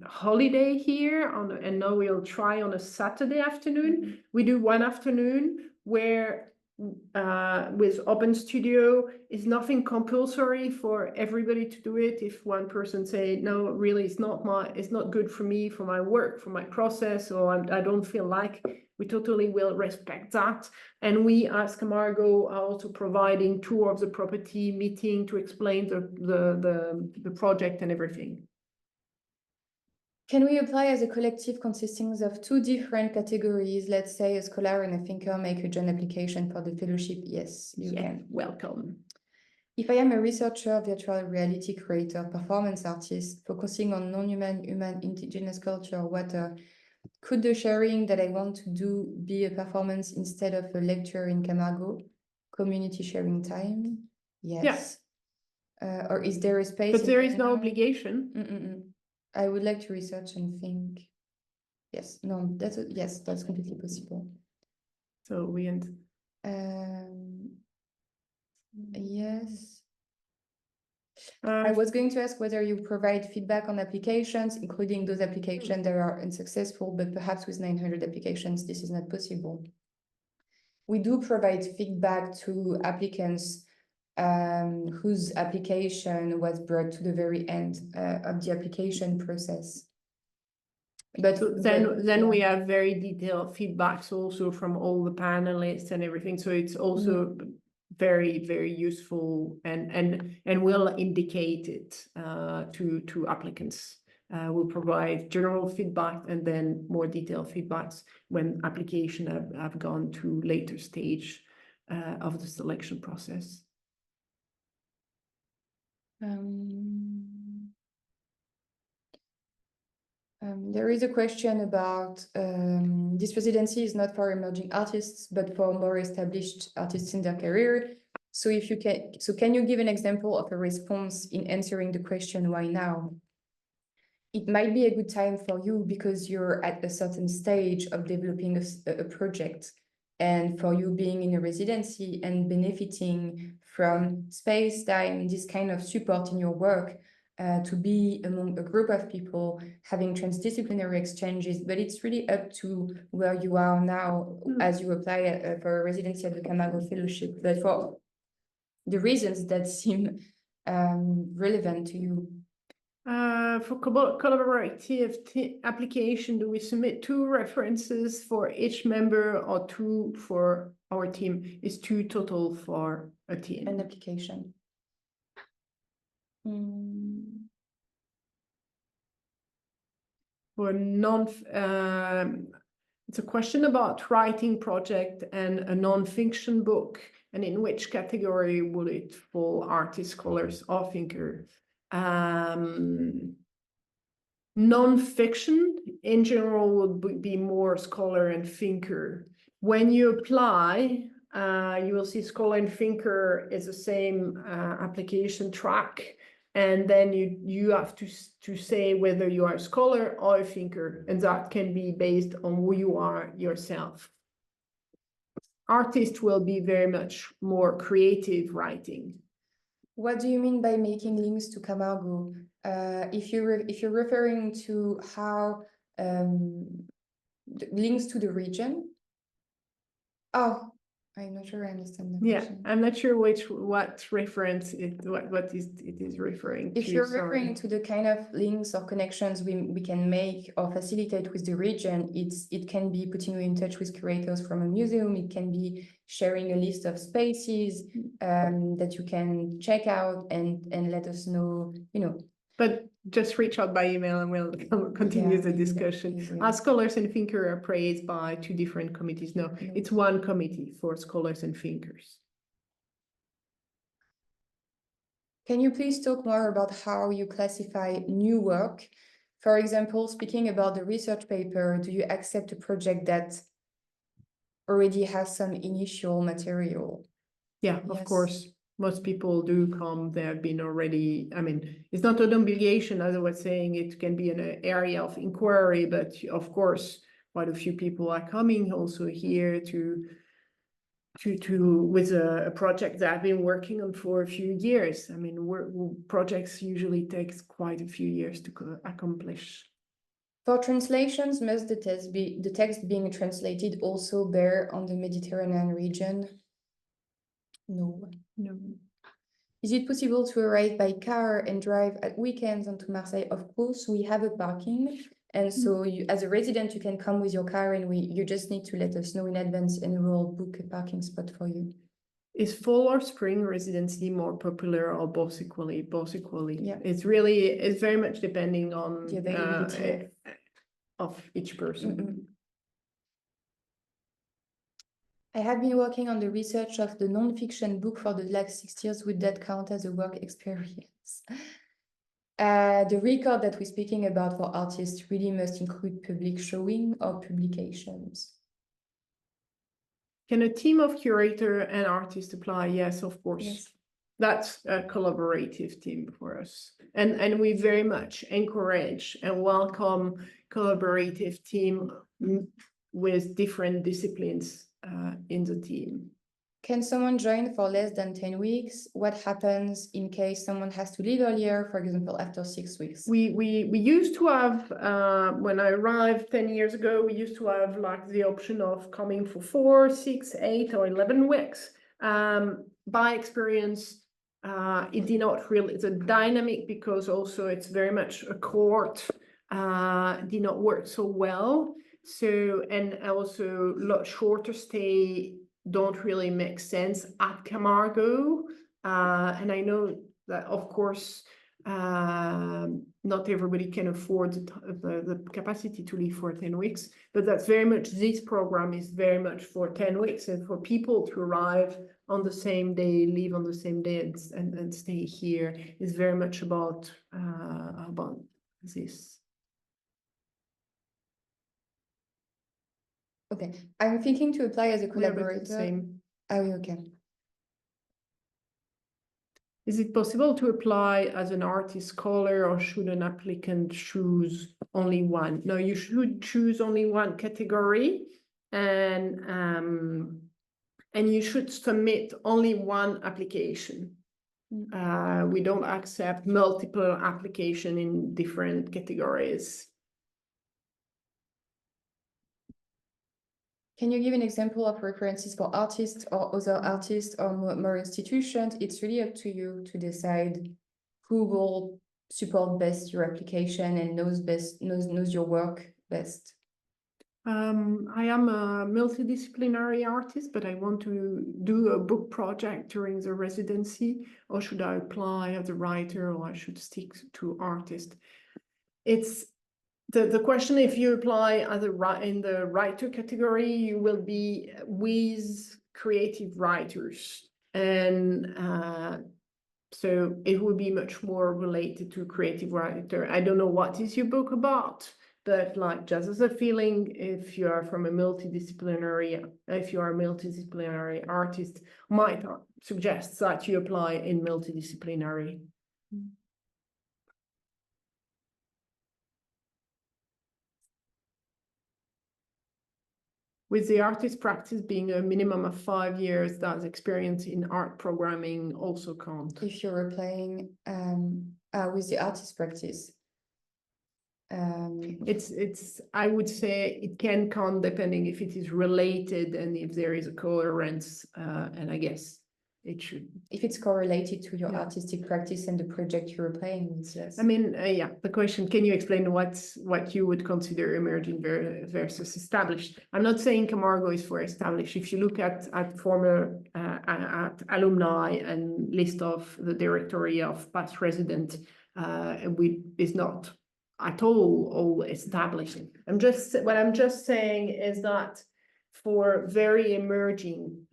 Speaker 1: holiday here, and now we'll try on a Saturday afternoon. We do one afternoon where with open studio is nothing compulsory for everybody to do it. If one person say, no, really, it's not good for me, for my work, for my process, or I don't feel like, we totally will respect that. And we as Camargo are also providing tour of the property, meeting to explain the project and everything.
Speaker 2: Can we apply as a collective consisting of 2 different categories? Let's say a scholar and a thinker make a joint application for the fellowship. Yes, you can.
Speaker 1: Welcome.
Speaker 2: If I am a researcher, virtual reality creator, performance artist, focusing on non-human, human, indigenous culture, water, could the sharing that I want to do be a performance instead of a lecture in Camargo? Community sharing time? Yes. Yeah. Or is there a space?
Speaker 1: But there is no obligation.
Speaker 2: I would like to research and think. Yes, no, that's completely possible.
Speaker 1: So we end.
Speaker 2: Yes. I was going to ask whether you provide feedback on applications, including those applications that are unsuccessful, but perhaps with 900 applications, this is not possible. We do provide feedback to applicants whose application was brought to the very end of the application process. But
Speaker 1: so then we have very detailed feedbacks also from all the panelists and everything. So it's also very, very useful and will indicate it to applicants We'll provide general feedback and then more detailed feedbacks when application have gone to later stage of the selection process.
Speaker 2: There is a question about this residency is not for emerging artists, but for more established artists in their career. So if you can you give an example of a response in answering the question, why now? It might be a good time for you because you're at a certain stage of developing a project, and for you being in a residency and benefiting from space, time, this kind of support in your work, to be among a group of people having transdisciplinary exchanges. But it's really up to where you are now as you apply for a residency at the Camargo Fellowship. But for the reasons that seem relevant to you.
Speaker 1: For collaborative application, do we submit 2 references for each member or 2 for our team? Is 2 total for a team?
Speaker 2: An application.
Speaker 1: For it's a question about writing project and a non-fiction book, and in which category would it fall, artist, scholars, or thinker? Non-fiction in general would be more scholar and thinker. When you apply, you will see scholar and thinker is the same application track, and then you have to say whether you are a scholar or a thinker, and that can be based on who you are yourself. Artist will be very much more creative writing.
Speaker 2: What do you mean by making links to Camargo? If you're referring to how links to the region. Oh, I'm not sure I understand the question.
Speaker 1: I'm not sure what reference it is referring to.
Speaker 2: If you're referring to the kind of links or connections we can make or facilitate with the region, it can be putting you in touch with curators from a museum. It can be sharing a list of spaces that you can check out and let us know,
Speaker 1: But just reach out by email and we'll continue the discussion. Our scholars and thinkers are praised by 2 different committees. No, it's 1 committee for scholars and thinkers.
Speaker 2: Can you please talk more about how you classify new work? For example, speaking about the research paper, do you accept a project that already has some initial material?
Speaker 1: Yeah, of course. Most people do come, they have been already, it's not an obligation, as I was saying, it can be an area of inquiry, but of course, quite a few people are coming also here with a project that I've been working on for a few years. Projects usually takes quite a few years to accomplish.
Speaker 2: For translations, must the text being translated also bear on the Mediterranean region? No. Is it possible to arrive by car and drive at weekends onto Marseille? Of course, we have a parking. And so you, as a resident, you can come with your car and you just need to let us know in advance and we will book a parking spot for you.
Speaker 1: Is fall or spring residency more popular or both equally? Both equally.
Speaker 2: Yeah.
Speaker 1: It's very much depending on
Speaker 2: the availability
Speaker 1: of each person.
Speaker 2: I have been working on the research of the non-fiction book for the last 6 years. Would that count as a work experience? The record that we're speaking about for artists really must include public showing or publications.
Speaker 1: Can a team of curator and artists apply? Yes, of course.
Speaker 2: Yes.
Speaker 1: That's a collaborative team for us. And we very much encourage and welcome collaborative team with different disciplines in the team.
Speaker 2: Can someone join for less than 10 weeks? What happens in case someone has to leave earlier, for example, after 6 weeks?
Speaker 1: We used to have, when I arrived 10 years ago, we used to have like the option of coming for 4, 6, 8, or 11 weeks. By experience, it did not really, it's a dynamic because also it's very much a court, did not work so well. So, and also shorter stay don't really make sense at Camargo. And I know that, of course, Not everybody can afford the capacity to leave for 10 weeks, but that's very much, this program is very much for 10 weeks and for people to arrive on the same day, leave on the same day and stay here is very much about this.
Speaker 2: Okay, I'm thinking to apply as a
Speaker 1: Yeah, but it's
Speaker 2: collaborator.
Speaker 1: the same.
Speaker 2: Oh, okay.
Speaker 1: Is it possible to apply as an artist scholar, or should an applicant choose only one? No, you should choose only one category, and you should submit only one application. We don't accept multiple application in different categories.
Speaker 2: Can you give an example of references for artists or other artists or more institutions? It's really up to you to decide who will support best your application and knows your work best.
Speaker 1: I am a multidisciplinary artist, but I want to do a book project during the residency, or should I apply as a writer, or I should stick to artist? It's the question, if you apply as in the writer category, you will be with creative writers, and so it will be much more related to creative writer. I don't know what is your book about, but like just as a feeling, if you are a multidisciplinary artist, might suggest that you apply in multidisciplinary. With the artist practice being a minimum of 5 years, does experience in art programming also count?
Speaker 2: If you're applying with the artist practice.
Speaker 1: It's I would say it can count depending if it is related and if there is a coherence, and I guess it should.
Speaker 2: If it's correlated to your artistic practice and the project you're applying with, yes.
Speaker 1: I mean, yeah, the question, can you explain what you would consider emerging versus established? I'm not saying Camargo is for established. If you look at former at alumni and list of the directory of past resident, is not at all established. What I'm just saying is that for very emerging,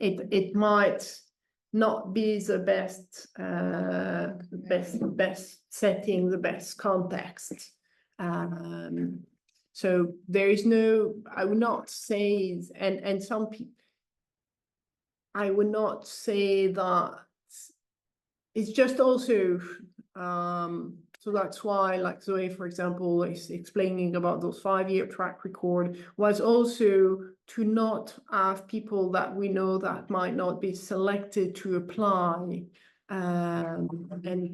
Speaker 1: it might not be the best setting, the best context. So there is no, I would not say, and some people, I would not say that it's just also, so that's why, like Zoe, for example, is explaining about those 5-year track record, was also to not have people that we know that might not be selected to apply, and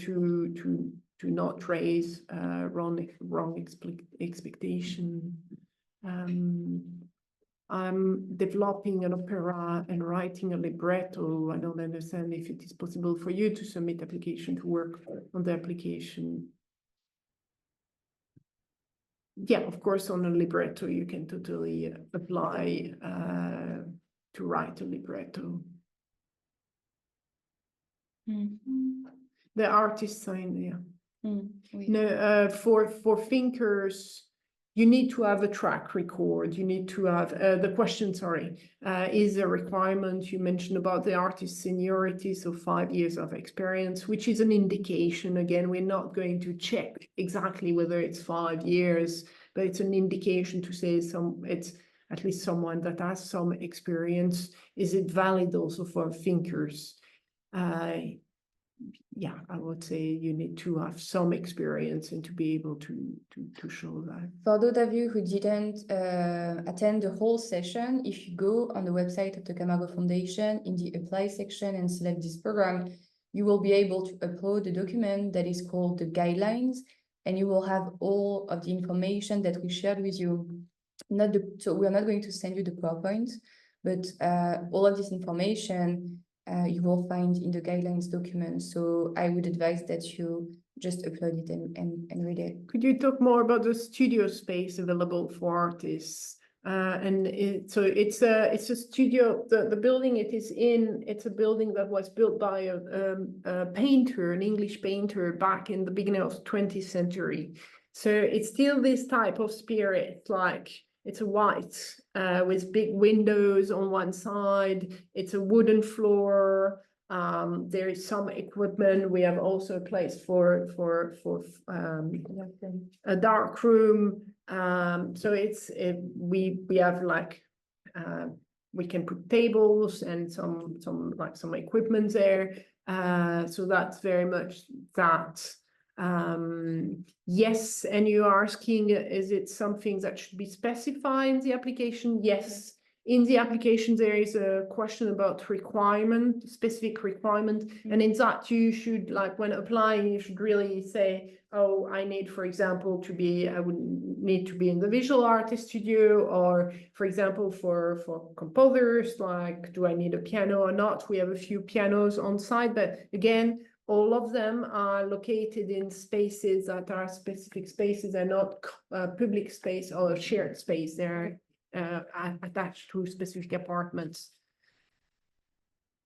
Speaker 1: to not raise wrong expectation. I'm developing an opera and writing a libretto. I don't understand if it is possible for you to submit application to work on the application. Yeah, of course, on a libretto, you can totally apply to write a libretto. The artist sign, yeah. No, for thinkers, you need to have a track record. You need to have the question, sorry, is a requirement. You mentioned about the artist's seniority, so 5 years of experience, which is an indication. Again, we're not going to check exactly whether it's 5 years, but it's an indication to say it's at least someone that has some experience. Is it valid also for thinkers? Yeah, I would say you need to have some experience and to be able to show that.
Speaker 2: For those of you who didn't attend the whole session, if you go on the website of the Camargo Foundation in the apply section and select this program, you will be able to upload a document that is called the guidelines, and you will have all of the information that we shared with you. So we are not going to send you the PowerPoint, but all of this information you will find in the guidelines document. So I would advise that you just upload it and read it.
Speaker 1: Could you talk more about the studio space available for artists? So it's a studio. The building it is in. It's a building that was built by a painter, an English painter, back in the beginning of the 20th century. So it's still this type of spirit, like it's a white with big windows on one side. It's a wooden floor. There is some equipment. We have also a place for a dark room. So we have like we can put tables and some equipment there. So that's very much that. Yes, and you're asking, is it something that should be specified in the application? Yes. In the application, there is a question about specific requirement. And in that, you should, like when applying, you should really say, oh, I need, for example, I would need to be in the visual artist studio, or for example, for composers, like, do I need a piano or not? We have a few pianos on site, but again, all of them are located in spaces that are specific spaces and not public space or shared space. They're attached to specific apartments.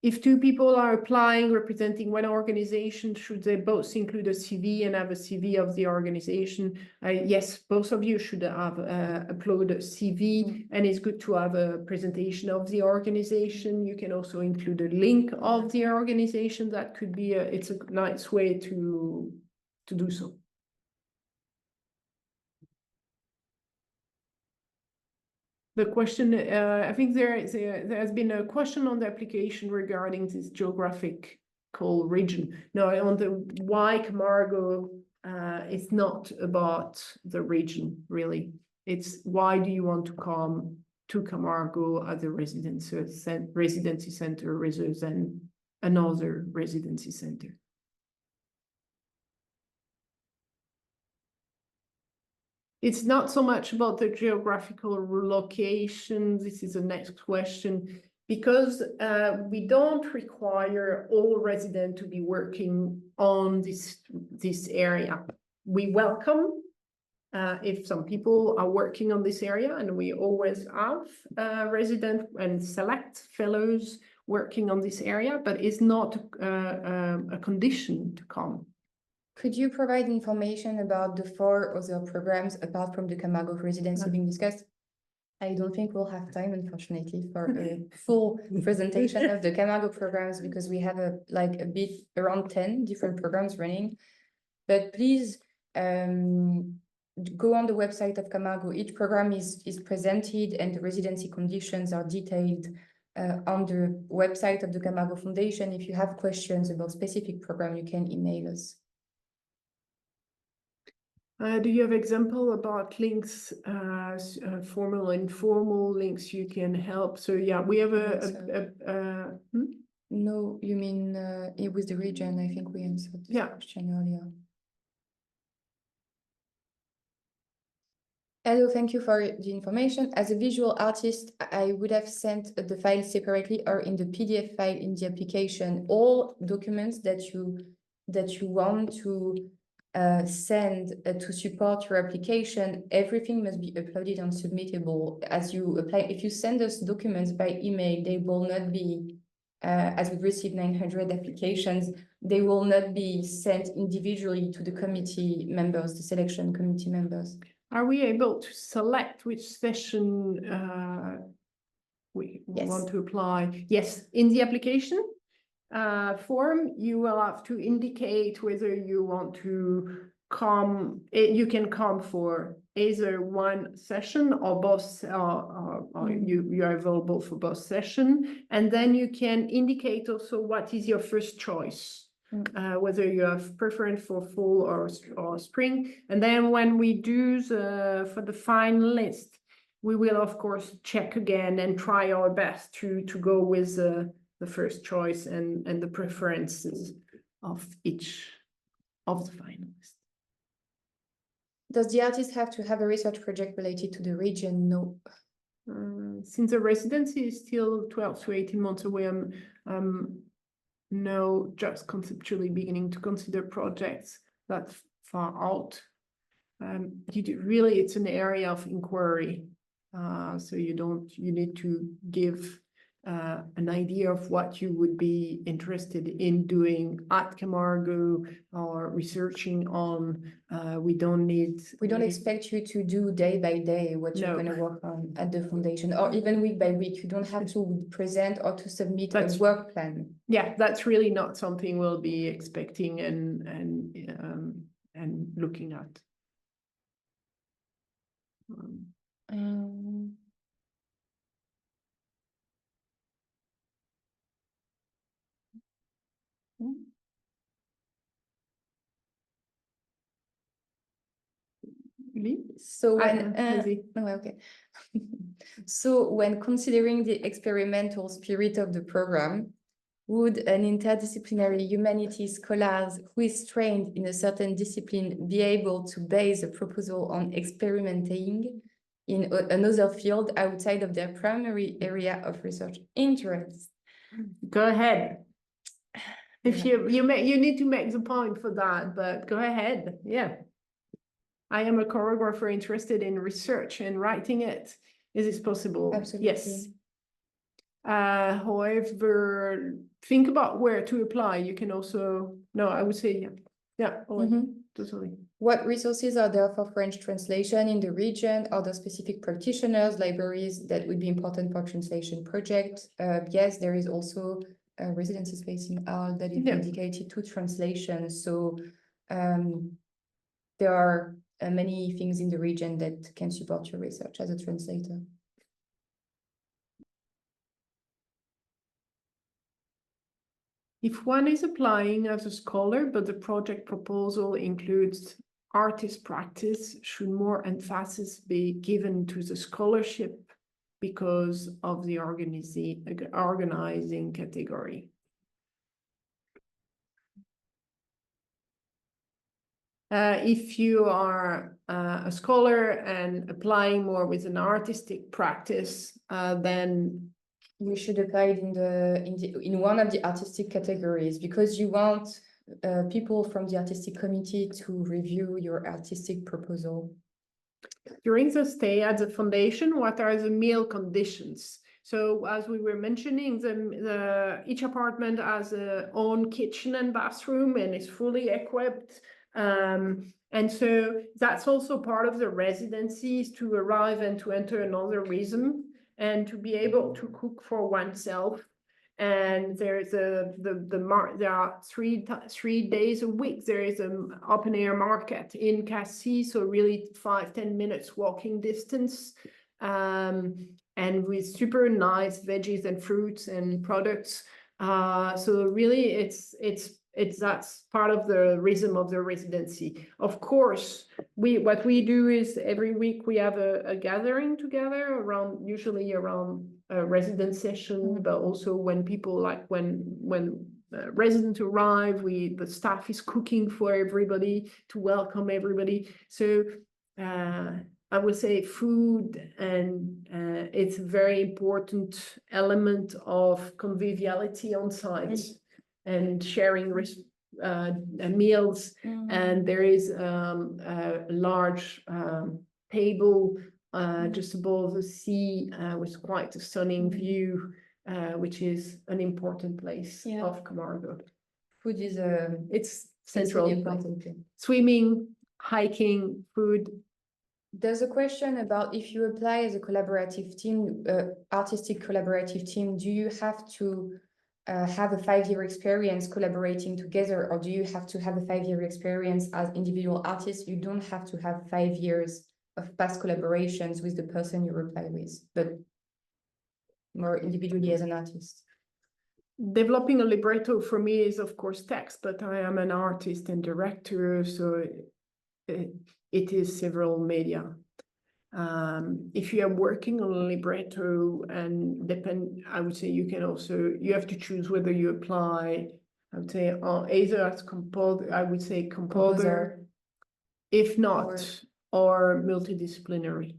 Speaker 1: If two people are applying representing one organization, should they both include a CV and have a CV of the organization? Yes, both of you should have upload a CV, and it's good to have a presentation of the organization. You can also include a link of the organization. That could be it's a nice way to do so. The question, I think there has been a question on the application regarding this geographical region. Now, on the why Camargo, it's not about the region, really. It's why do you want to come to Camargo as a residency center rather than another residency center? It's not so much about the geographical location. This is the next question, because we don't require all residents to be working on this area. We welcome if some people are working on this area, and we always have resident and select fellows working on this area, but it's not a condition to come.
Speaker 2: Could you provide information about the 4 other programs apart from the Camargo residency being discussed? I don't think we'll have time, unfortunately, for a full presentation of the Camargo programs, because we have around 10 different programs running. But please go on the website of Camargo. Each program is presented, and the residency conditions are detailed on the website of the Camargo Foundation. If you have questions about specific program, you can email us.
Speaker 1: Do you have example about links, formal and informal links you can help? So yeah, we have
Speaker 2: No, you mean it was the region. I think we answered this question earlier. Hello, thank you for the information. As a visual artist, I would have sent the file separately or in the PDF file in the application. All documents that you want to send to support your application, everything must be uploaded and submittable as you apply. If you send us documents by email, they will not be, as we've received 900 applications, they will not be sent individually to the committee members, the selection committee members.
Speaker 1: Are we able to select which session we want to apply? Yes, in the application form, you will have to indicate whether you want to come. You can come for either one session or both, or you are available for both session, and then you can indicate also what is your first choice. Whether you have preference for fall or spring, and then when we do for the final list, we will of course check again and try our best to go with the first choice and the preferences of each of the finalists.
Speaker 2: Does the artist have to have a research project related to the region? No.
Speaker 1: Since the residency is still 12 to 18 months away, no, just conceptually beginning to consider projects that far out. Really, it's an area of inquiry. So you need to give an idea of what you would be interested in doing at Camargo or researching on. We don't
Speaker 2: expect you to do day by day what you're
Speaker 1: No.
Speaker 2: going to work on at the foundation, or even week by week. You don't have to present or to submit
Speaker 1: That's-
Speaker 2: a work plan.
Speaker 1: Yeah, that's really not something we'll be expecting and looking at.
Speaker 2: So when
Speaker 1: No,
Speaker 2: okay. So when considering the experimental spirit of the program, would an interdisciplinary humanities scholars who is trained in a certain discipline be able to base a proposal on experimenting in another field outside of their primary area of research interest?
Speaker 1: Go ahead. If you need to make the point for that, but go ahead. Yeah. I am a choreographer interested in research and writing it. Is this possible?
Speaker 2: Absolutely.
Speaker 1: Yes. However, think about where to apply. You can also, no, I would say, yeah, totally.
Speaker 2: What resources are there for French translation in the region? Are there specific practitioners, libraries that would be important for translation project? Yes, there is also a residency space in Arles that is dedicated to translation. So there are many things in the region that can support your research as a translator.
Speaker 1: If one is applying as a scholar, but the project proposal includes artist practice, should more emphasis be given to the scholarship because of the organizing category? If you are a scholar and applying more with an artistic practice, then
Speaker 2: we should apply it in one of the artistic categories, because you want people from the artistic committee to review your artistic proposal. During
Speaker 1: the stay at the foundation, what are the meal conditions? So as we were mentioning, each apartment has its own kitchen and bathroom and is fully equipped. And so that's also part of the residencies, to arrive and to enter another rhythm and to be able to cook for oneself. And there's there are three days a week. There is an open air market in Cassis, so really 5-10 minutes walking distance, and with super nice veggies and fruits and products. So really, that's part of the rhythm of the residency. Of course, what we do is every week we have a gathering together usually around a resident session, but also when people when residents arrive, the staff is cooking for everybody to welcome everybody. So I would say food and it's a very important element of conviviality on site. And sharing meals, and there is a large table just above the sea with quite a stunning view, which is an important place of Camargo.
Speaker 2: Food is
Speaker 1: it's central.
Speaker 2: Really important.
Speaker 1: Swimming, hiking, food.
Speaker 2: There's a question about if you apply as a collaborative team, artistic collaborative team, do you have to have a 5-year experience collaborating together, or do you have to have a 5-year experience as individual artists? You don't have to have 5 years of past collaborations with the person you apply with, but more individually as an artist.
Speaker 1: Developing a libretto for me is of course text, but I am an artist and director, so it is several media. If you are working on a libretto and I would say you have to choose whether you apply, I would say either as composer, if not, or multidisciplinary.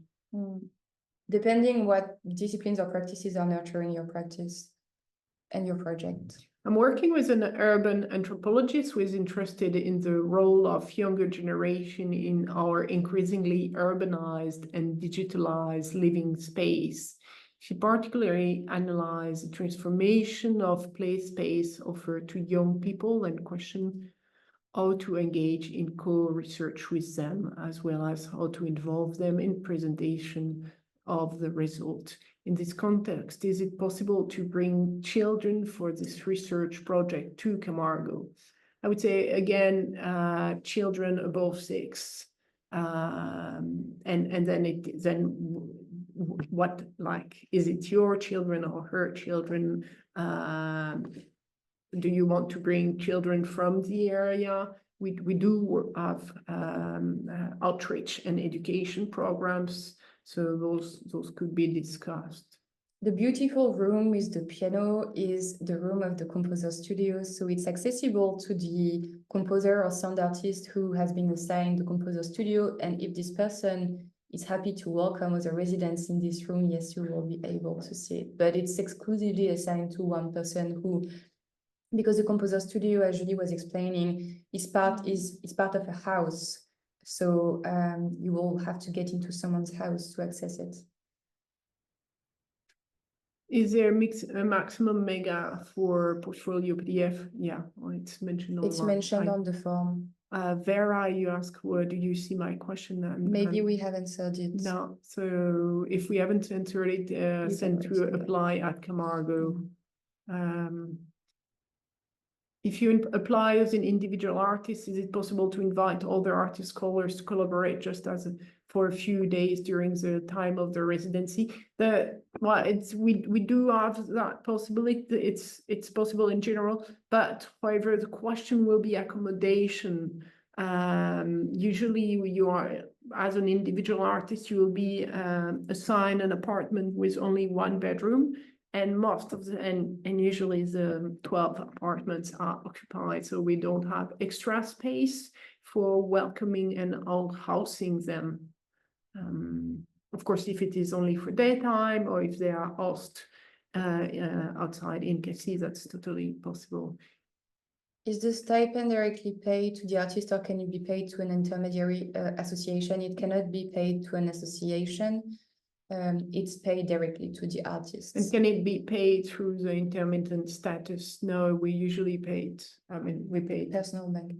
Speaker 2: Depending what disciplines or practices are nurturing your practice and your project.
Speaker 1: I'm working with an urban anthropologist who is interested in the role of younger generation in our increasingly urbanized and digitalized living space. She particularly analyzed the transformation of play space offered to young people and questioned how to engage in co-research with them, as well as how to involve them in presentation of the result. In this context, is it possible to bring children for this research project to Camargo? I would say, again, children above 6. And then what, like, is it your children or her children? Do you want to bring children from the area? We do have outreach and education programs, so those could be discussed.
Speaker 2: The beautiful room with the piano is the room of the composer studio, so it's accessible to the composer or sound artist who has been assigned the composer studio, and if this person is happy to welcome other residents in this room, yes, you will be able to see it, but it's exclusively assigned to one person who, because the composer studio, as Julie was explaining, is part of a house. So you will have to get into someone's house to access it.
Speaker 1: Is there a maximum mega for portfolio PDF? Yeah, well, it's mentioned online.
Speaker 2: It's mentioned on the form.
Speaker 1: Vera, you ask, where do you see my question?
Speaker 2: Maybe we haven't answered it.
Speaker 1: No, so if we haven't answered it, send to apply@Camargo. If you apply as an individual artist, is it possible to invite other artist scholars to collaborate just as for a few days during the time of the residency? We do have that possibility. It's possible in general, but however, the question will be accommodation. Usually, you are as an individual artist, you will be assigned an apartment with only 1 bedroom. And most of and usually the 12 apartments are occupied, so we don't have extra space for welcoming and housing them. Of course, if it is only for daytime or if they are housed outside in Cassis, that's totally possible.
Speaker 2: Is the stipend directly paid to the artist, or can it be paid to an intermediary association? It cannot be paid to an association. It's paid directly to the artists.
Speaker 1: And can it be paid through the intermittent status? No, we usually we paid
Speaker 2: personal bank.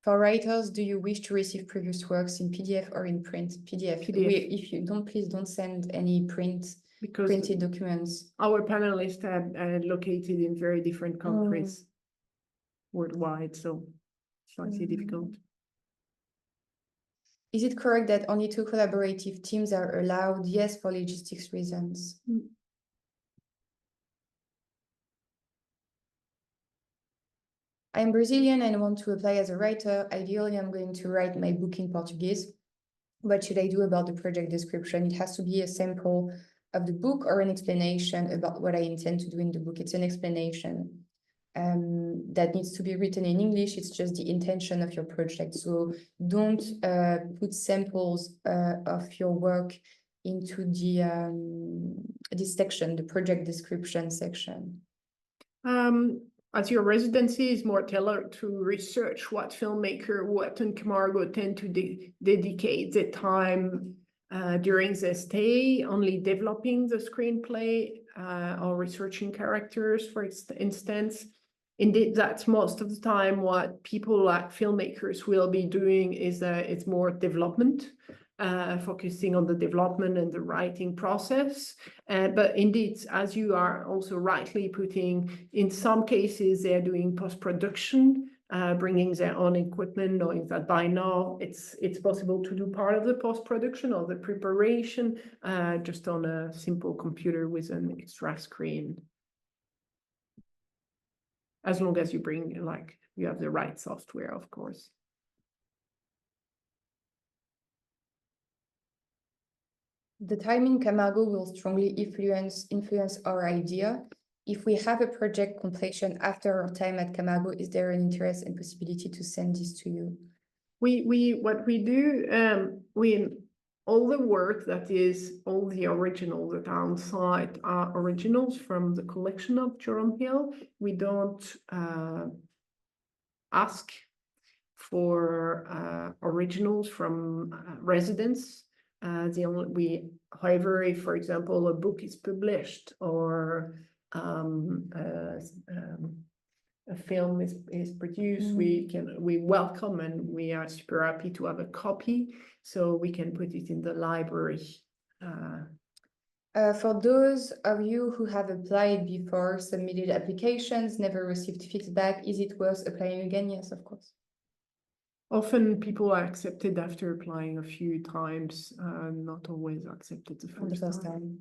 Speaker 2: For writers, do you wish to receive previous works in PDF or in print? PDF. If you don't, please don't send any printed documents.
Speaker 1: Our panelists are located in very different countries worldwide, so it's slightly difficult.
Speaker 2: Is it correct that only 2 collaborative teams are allowed? Yes, for logistics reasons. I'm Brazilian and want to apply as a writer. Ideally, I'm going to write my book in Portuguese. What should I do about the project description? It has to be a sample of the book or an explanation about what I intend to do in the book. It's an explanation that needs to be written in English. It's just the intention of your project. So don't put samples of your work into this section, the project description section.
Speaker 1: As your residency is more tailored to research, what filmmaker, what in Camargo tend to dedicate the time during the stay, only developing the screenplay or researching characters, for instance. Indeed, that's most of the time what people like filmmakers will be doing is it's more development, focusing on the development and the writing process. But indeed, as you are also rightly putting, in some cases, they're doing post-production, bringing their own equipment, knowing that by now it's possible to do part of the post-production or the preparation just on a simple computer with an extra screen. As long as you bring, you have the right software, of course.
Speaker 2: The time in Camargo will strongly influence our idea. If we have a project completion after our time at Camargo, is there an interest and possibility to send this to you?
Speaker 1: What we do, we all the work that is, all the originals that are on site are originals from the collection of Jerome Hill. We don't ask for originals from residents. However, if, for example, a book is published or a film is produced, we welcome and we are super happy to have a copy, so we can put it in the library.
Speaker 2: For those of you who have applied before, submitted applications, never received feedback, is it worth applying again? Yes, of course.
Speaker 1: Often people are accepted after applying a few times, not always accepted the first time.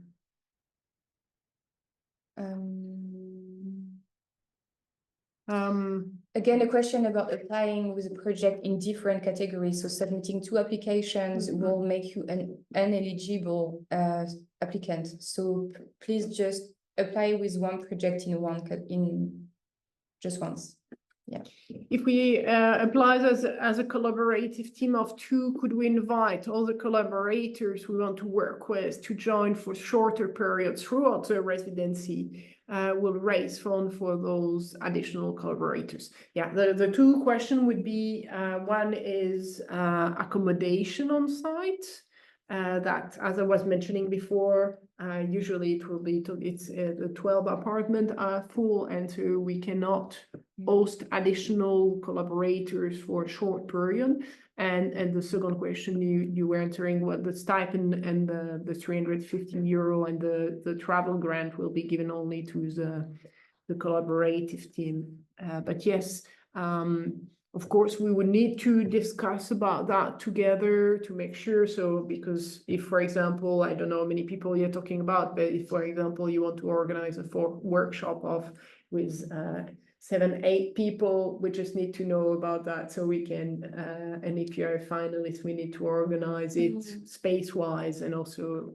Speaker 2: Again, a question about applying with a project in different categories. So submitting 2 applications will make you an ineligible applicant. So please just apply with 1 project in just once. Yeah.
Speaker 1: If we apply as a collaborative team of 2, could we invite all the collaborators we want to work with to join for shorter periods throughout the residency? We'll raise funds for those additional collaborators. Yeah, the 2 questions would be, one is accommodation on site. That, as I was mentioning before, usually it will be the 12 apartments are full, and so we cannot host additional collaborators for a short period. And the second question you were answering, what the stipend and the 350 euro and the travel grant will be given only to the collaborative team. But yes, of course, we would need to discuss about that together to make sure. So, because if, for example, I don't know how many people you're talking about, but if, for example, you want to organize a workshop with 7, 8 people, we just need to know about that so we can, and if you're a finalist, we need to organize it space-wise and also.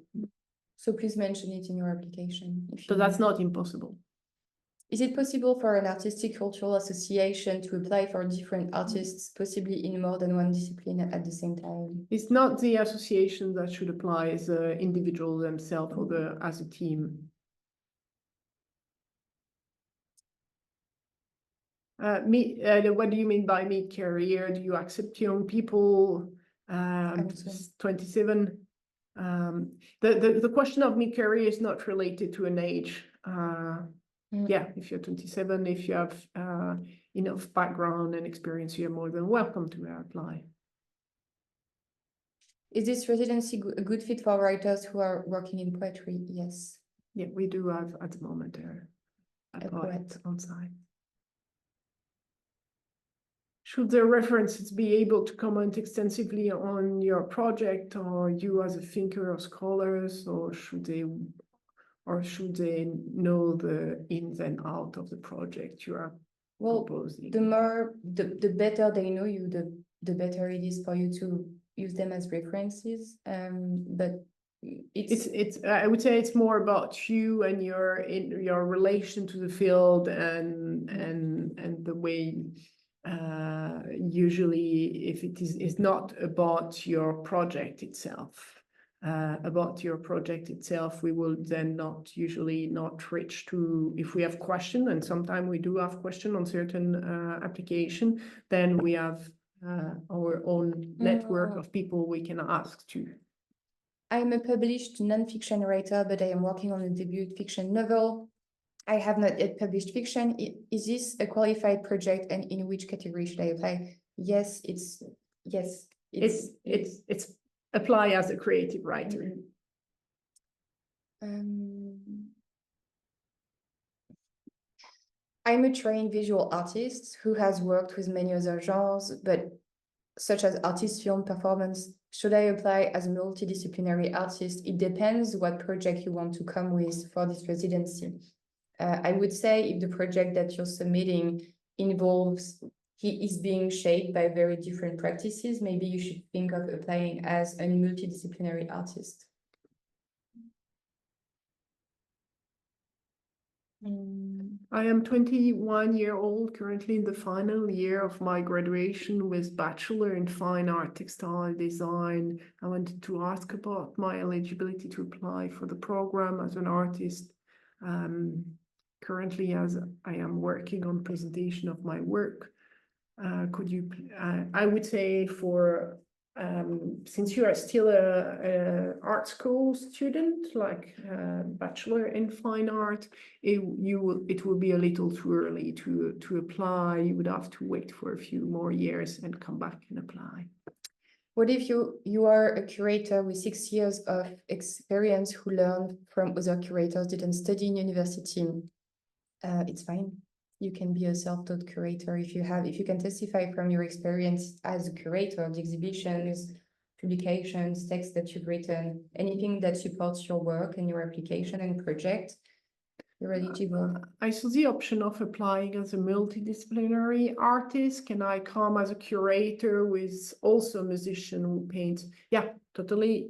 Speaker 2: So please mention it in your application.
Speaker 1: So that's not impossible.
Speaker 2: Is it possible for an artistic cultural association to apply for different artists, possibly in more than 1 discipline at the same time?
Speaker 1: It's not the association that should apply, it's the individual themselves or as a team. What do you mean by mid-career? Do you accept young people? 27. The question of mid-career is not related to an age. Yeah, if you're 27, if you have enough background and experience, you're more than welcome to apply.
Speaker 2: Is this residency a good fit for writers who are working in poetry? Yes.
Speaker 1: Yeah, we do have at the moment a poet on site. Should the references be able to comment extensively on your project or you as a thinker or scholars, or should they know the ins and outs of the project you are proposing?
Speaker 2: The better they know you, the better it is for you to use them as references. But it's
Speaker 1: I would say it's more about you and your relation to the field and the way. Usually, if it's not about your project itself. We will then not reach to, if we have question, and sometimes we do have question on certain application, then we have our own network of people we can ask to.
Speaker 2: I'm a published non-fiction writer, but I am working on a debut fiction novel. I have not yet published fiction. Is this a qualified project, and in which category should I apply? Yes, it's
Speaker 1: apply as a creative writer.
Speaker 2: I'm a trained visual artist who has worked with many other genres, but such as artist, film, performance. Should I apply as a multidisciplinary artist? It depends what project you want to come with for this residency. I would say if the project that you're submitting is being shaped by very different practices, maybe you should think of applying as a multidisciplinary artist.
Speaker 1: I am 21-year-old, currently in the final year of my graduation with Bachelor in Fine Art Textile Design. I wanted to ask about my eligibility to apply for the program as an artist. Currently, as I am working on presentation of my work, could you, I would say for, since you are still a art school student, like Bachelor in Fine Art, it will be a little too early to apply. You would have to wait for a few more years and come back and apply.
Speaker 2: What if you are a curator with 6 years of experience who learned from other curators, didn't study in university? It's fine. You can be a self-taught curator if you can testify from your experience as a curator, the exhibitions, publications, texts that you've written, anything that supports your work and your application and project, you're eligible.
Speaker 1: I saw the option of applying as a multidisciplinary artist. Can I come as a curator with also a musician who paints? Yeah, totally.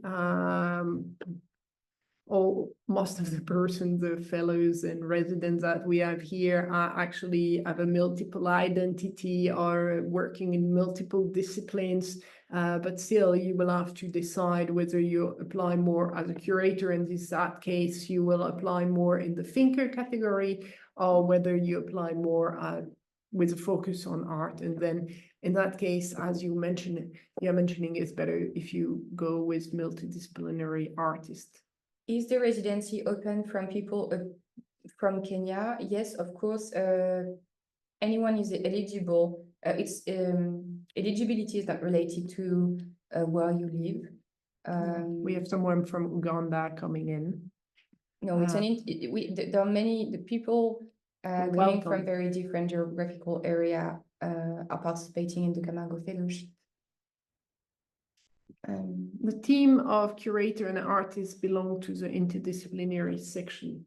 Speaker 1: Most of the persons, the fellows and residents that we have here actually have a multiple identity or working in multiple disciplines. But still, you will have to decide whether you apply more as a curator. In that case, you will apply more in the thinker category, or whether you apply more with a focus on art. And then in that case, as you're mentioning, it's better if you go with multidisciplinary artist.
Speaker 2: Is the residency open from people from Kenya? Yes, of course. Anyone is eligible. Eligibility is not related to where you live.
Speaker 1: We have someone from Uganda coming in.
Speaker 2: No, it's there are many people coming from very different geographical area are participating in the Camargo Fellowship.
Speaker 1: The team of curator and artists belong to the interdisciplinary section.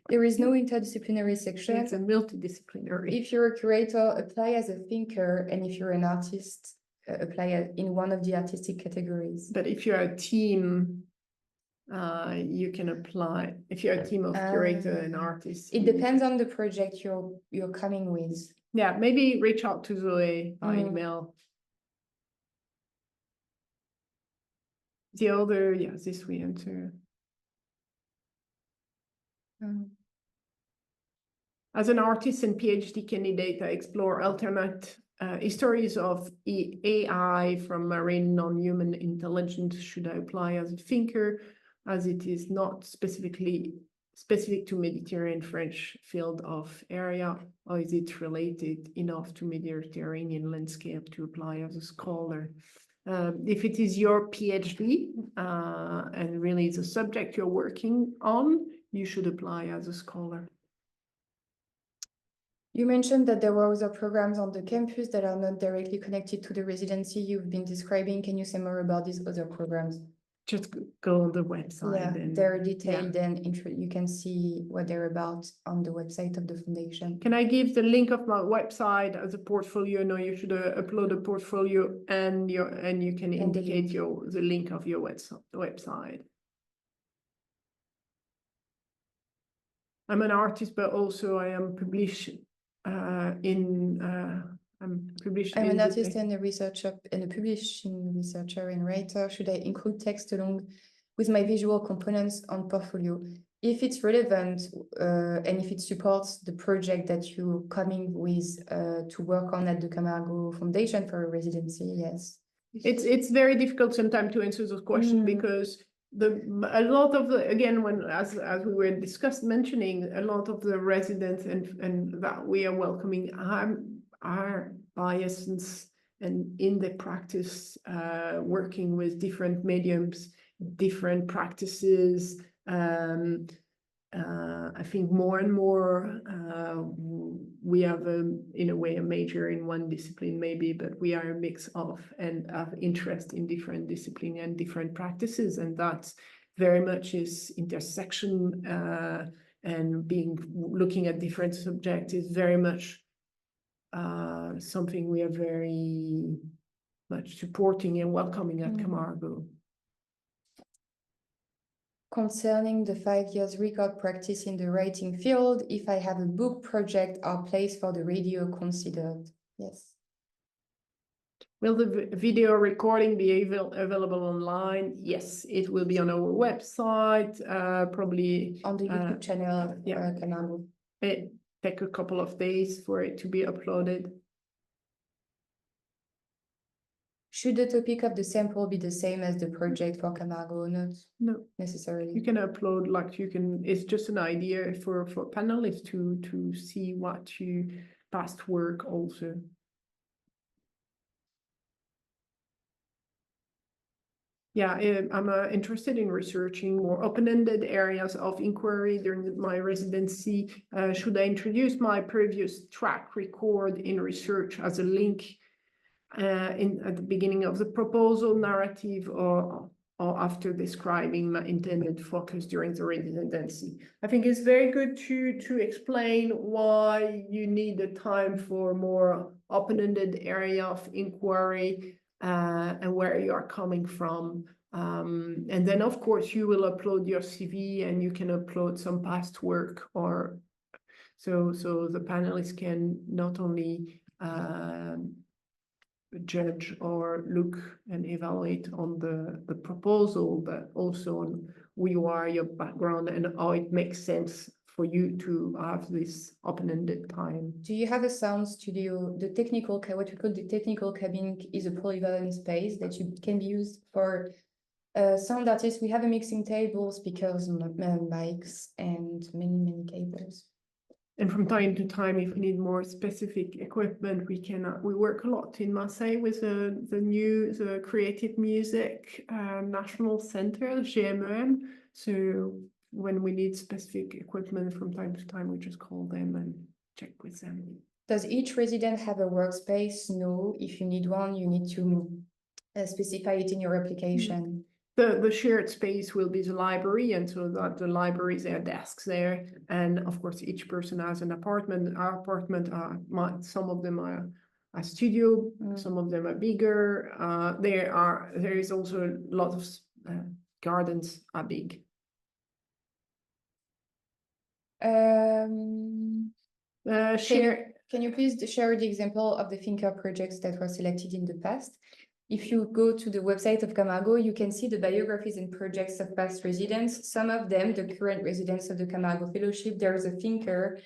Speaker 2: There is no interdisciplinary section.
Speaker 1: It's a multidisciplinary.
Speaker 2: If you're a curator, apply as a thinker, and if you're an artist, apply in one of the artistic categories.
Speaker 1: But if you're a team, you can apply. If you're a team of curator and artists,
Speaker 2: it depends on the project you're coming with.
Speaker 1: Yeah, maybe reach out to Zoe by email. The other, yeah, this we enter. As an artist and PhD candidate, I explore alternate histories of AI from marine non-human intelligence. Should I apply as a thinker, as it is not specific to Mediterranean French field of area, or is it related enough to Mediterranean landscape to apply as a scholar? If it is your PhD and really the subject you're working on, you should apply as a scholar.
Speaker 2: You mentioned that there were other programs on the campus that are not directly connected to the residency you've been describing. Can you say more about these other programs?
Speaker 1: Just go on the website.
Speaker 2: Yeah, and they're detailed and you can see what they're about on the website of the foundation.
Speaker 1: Can I give the link of my website as a portfolio? No, you should upload a portfolio and you can indicate the link of your website. I'm an artist, but also I am published
Speaker 2: I'm an artist and a researcher and a publishing researcher and writer. Should I include text along with my visual components on portfolio? If it's relevant and if it supports the project that you're coming with to work on at the Camargo Foundation for a residency, yes.
Speaker 1: It's very difficult sometimes to answer those questions because a lot of the, again, as we were mentioning, a lot of the residents and that we are welcoming are biased and in the practice working with different mediums, different practices. I think more and more we have in a way a major in one discipline maybe, but we are a mix of and have interest in different discipline and different practices, and that's very much is intersection and looking at different subjects is very much something we are very much supporting and welcoming at Camargo.
Speaker 2: concerning the 5 years record practice in the writing field, if I have a book project or place for the radio considered. Yes.
Speaker 1: Will the video recording be available online? Yes, it will be on our website, probably
Speaker 2: On the YouTube channel of
Speaker 1: yeah.
Speaker 2: Camargo.
Speaker 1: It take a couple of days for it to be uploaded.
Speaker 2: Should the topic of the sample be the same as the project for Camargo? Not
Speaker 1: No,
Speaker 2: necessarily.
Speaker 1: you can upload, like you can, it's just an idea for panelists to see what you past work also. Yeah, I'm interested in researching more open-ended areas of inquiry during my residency. Should I introduce my previous track record in research as a link at the beginning of the proposal narrative, or after describing my intended focus during the residency? I think it's very good to explain why you need the time for more open-ended area of inquiry, and where you are coming from. And then, of course, you will upload your CV and you can upload some past work, or so the panelists can not only judge or look and evaluate on the proposal, but also on who you are, your background, and how it makes sense for you to have this open-ended time.
Speaker 2: Do you have a sound studio? The technical, what we call the technical cabin, is a polyvalent space that can be used for sound artists. We have a mixing table, speakers, mics, and many cables.
Speaker 1: And from time to time, if we need more specific equipment, we work a lot in Marseille with the Creative Music National Center, GMM. So when we need specific equipment from time to time, we just call them and check with them.
Speaker 2: Does each resident have a workspace? No. If you need one, you need to specify it in your application.
Speaker 1: The shared space will be the library, and so that the libraries have desks there, and of course each person has an apartment. Our apartment are some of them are a studio, some of them are bigger. There is also a lot of gardens are big.
Speaker 2: Can you please share the example of the thinker projects that were selected in the past? If you go to the website of Camargo, you can see the biographies and projects of past residents. Some of them, the current residents of the Camargo Fellowship, there is a thinker.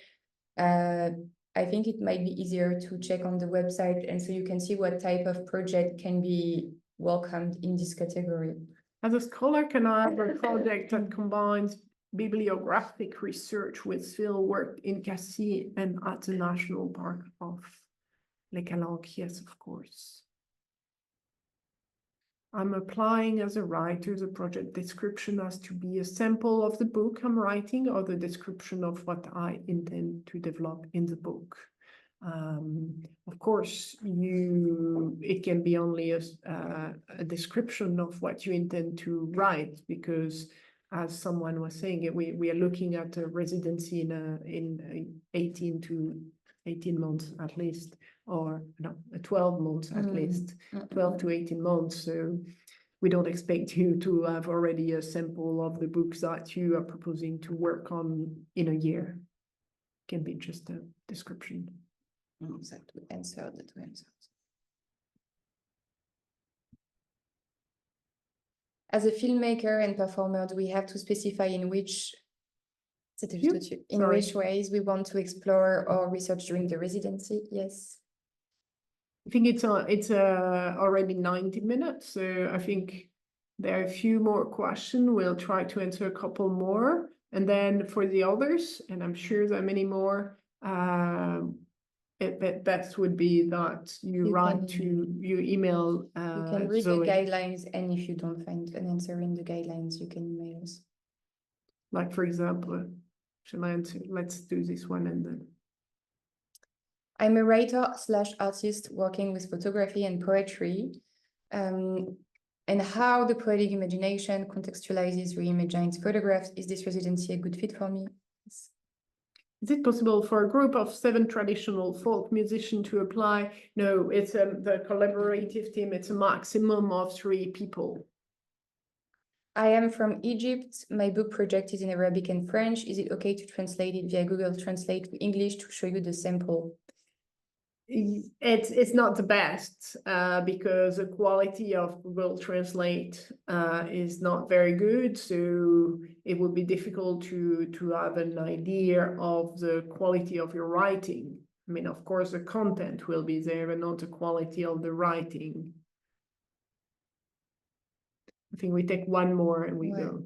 Speaker 2: I think it might be easier to check on the website, and so you can see what type of project can be welcomed in this category.
Speaker 1: As a scholar, can I have a project that combines bibliographic research with field work in Cassis and at the National Park of Les Calanques? Yes, of course. I'm applying as a writer. The project description has to be a sample of the book I'm writing, or the description of what I intend to develop in the book. Of course, it can be only a description of what you intend to write, because as someone was saying, we are looking at a residency in 18 months at least, or no, 12 months at least, 12 to 18 months. So we don't expect you to have already a sample of the books that you are proposing to work on in a year. It can be just a description.
Speaker 2: Exactly. Answer the two answers. As a filmmaker and performer, do we have to specify in which which ways we want to explore or research during the residency? Yes.
Speaker 1: I think it's already 90 minutes, so I think there are a few more questions. We'll try to answer a couple more, and then for the others, and I'm sure there are many more, best would be that you email.
Speaker 2: You can read the guidelines, and if you don't find an answer in the guidelines, you can email us.
Speaker 1: Like, for example, shall I answer? Let's do this one and then.
Speaker 2: I'm a writer/artist working with photography and poetry, and how the poetic imagination contextualizes, reimagines photographs. Is this residency a good fit for me? Yes.
Speaker 1: Is it possible for a group of 7 traditional folk musicians to apply? No, it's the collaborative team. It's a maximum of 3 people.
Speaker 2: I am from Egypt. My book project is in Arabic and French. Is it okay to translate it via Google Translate to English to show you the sample?
Speaker 1: It's not the best because the quality of Google Translate is not very good, so it would be difficult to have an idea of the quality of your writing. I mean, of course, the content will be there, but not the quality of the writing. I think we take one more and we go.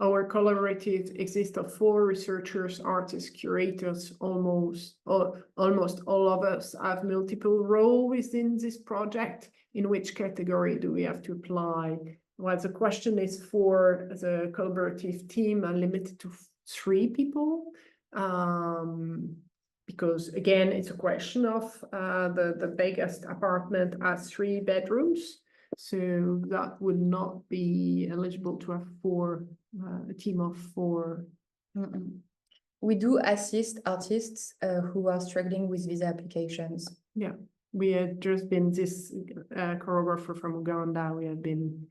Speaker 1: Our collaborative exists of 4 researchers, artists, curators. Almost all of us have multiple roles within this project. In which category do we have to apply? Well, the question is for the collaborative team and limited to 3 people. Because again, it's a question of the biggest apartment has 3 bedrooms. So that would not be eligible to have 4. A team of 4.
Speaker 2: We do assist artists who are struggling with visa applications.
Speaker 1: Yeah, we had just been this choreographer from Uganda. We have been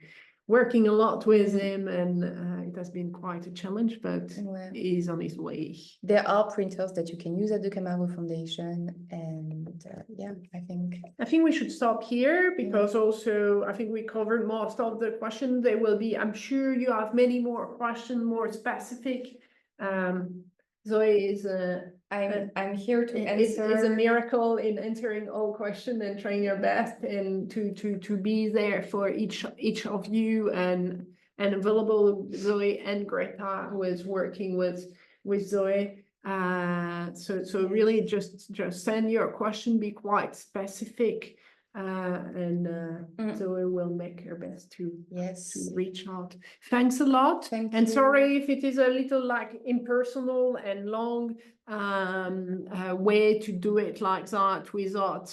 Speaker 1: working a lot with him, and it has been quite a challenge, but he's on his way.
Speaker 2: There are printers that you can use at the Camargo Foundation, and yeah, I think
Speaker 1: we should stop here because also I think we covered most of the questions. There will be, I'm sure you have many more questions, more specific. Zoe is
Speaker 2: I'm here to answer.
Speaker 1: Is a miracle in answering all questions and trying your best and to be there for each of you and available. Zoe and Greta who is working with Zoe. So really just send your question, be quite specific, and Zoe will make her best to reach out. Thanks a lot.
Speaker 2: Thank
Speaker 1: and
Speaker 2: you.
Speaker 1: Sorry if it is a little like impersonal and long way to do it like that without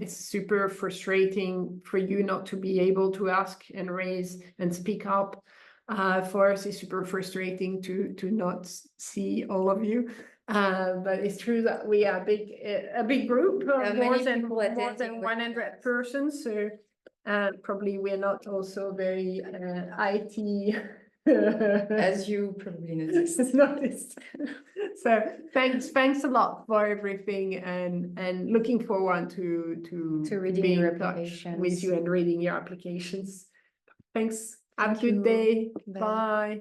Speaker 1: it's super frustrating for you not to be able to ask and raise and speak up. For us, it's super frustrating to not see all of you. But it's true that we are a big group of more than 100 persons. So probably we're not also very IT.
Speaker 2: As you probably
Speaker 1: noticed. So thanks a lot for everything, and looking forward to
Speaker 2: reading
Speaker 1: being
Speaker 2: your
Speaker 1: in touch
Speaker 2: applications
Speaker 1: with you and reading your applications. Thanks. Have a good
Speaker 2: you.
Speaker 1: day.
Speaker 2: Bye.
Speaker 1: Bye.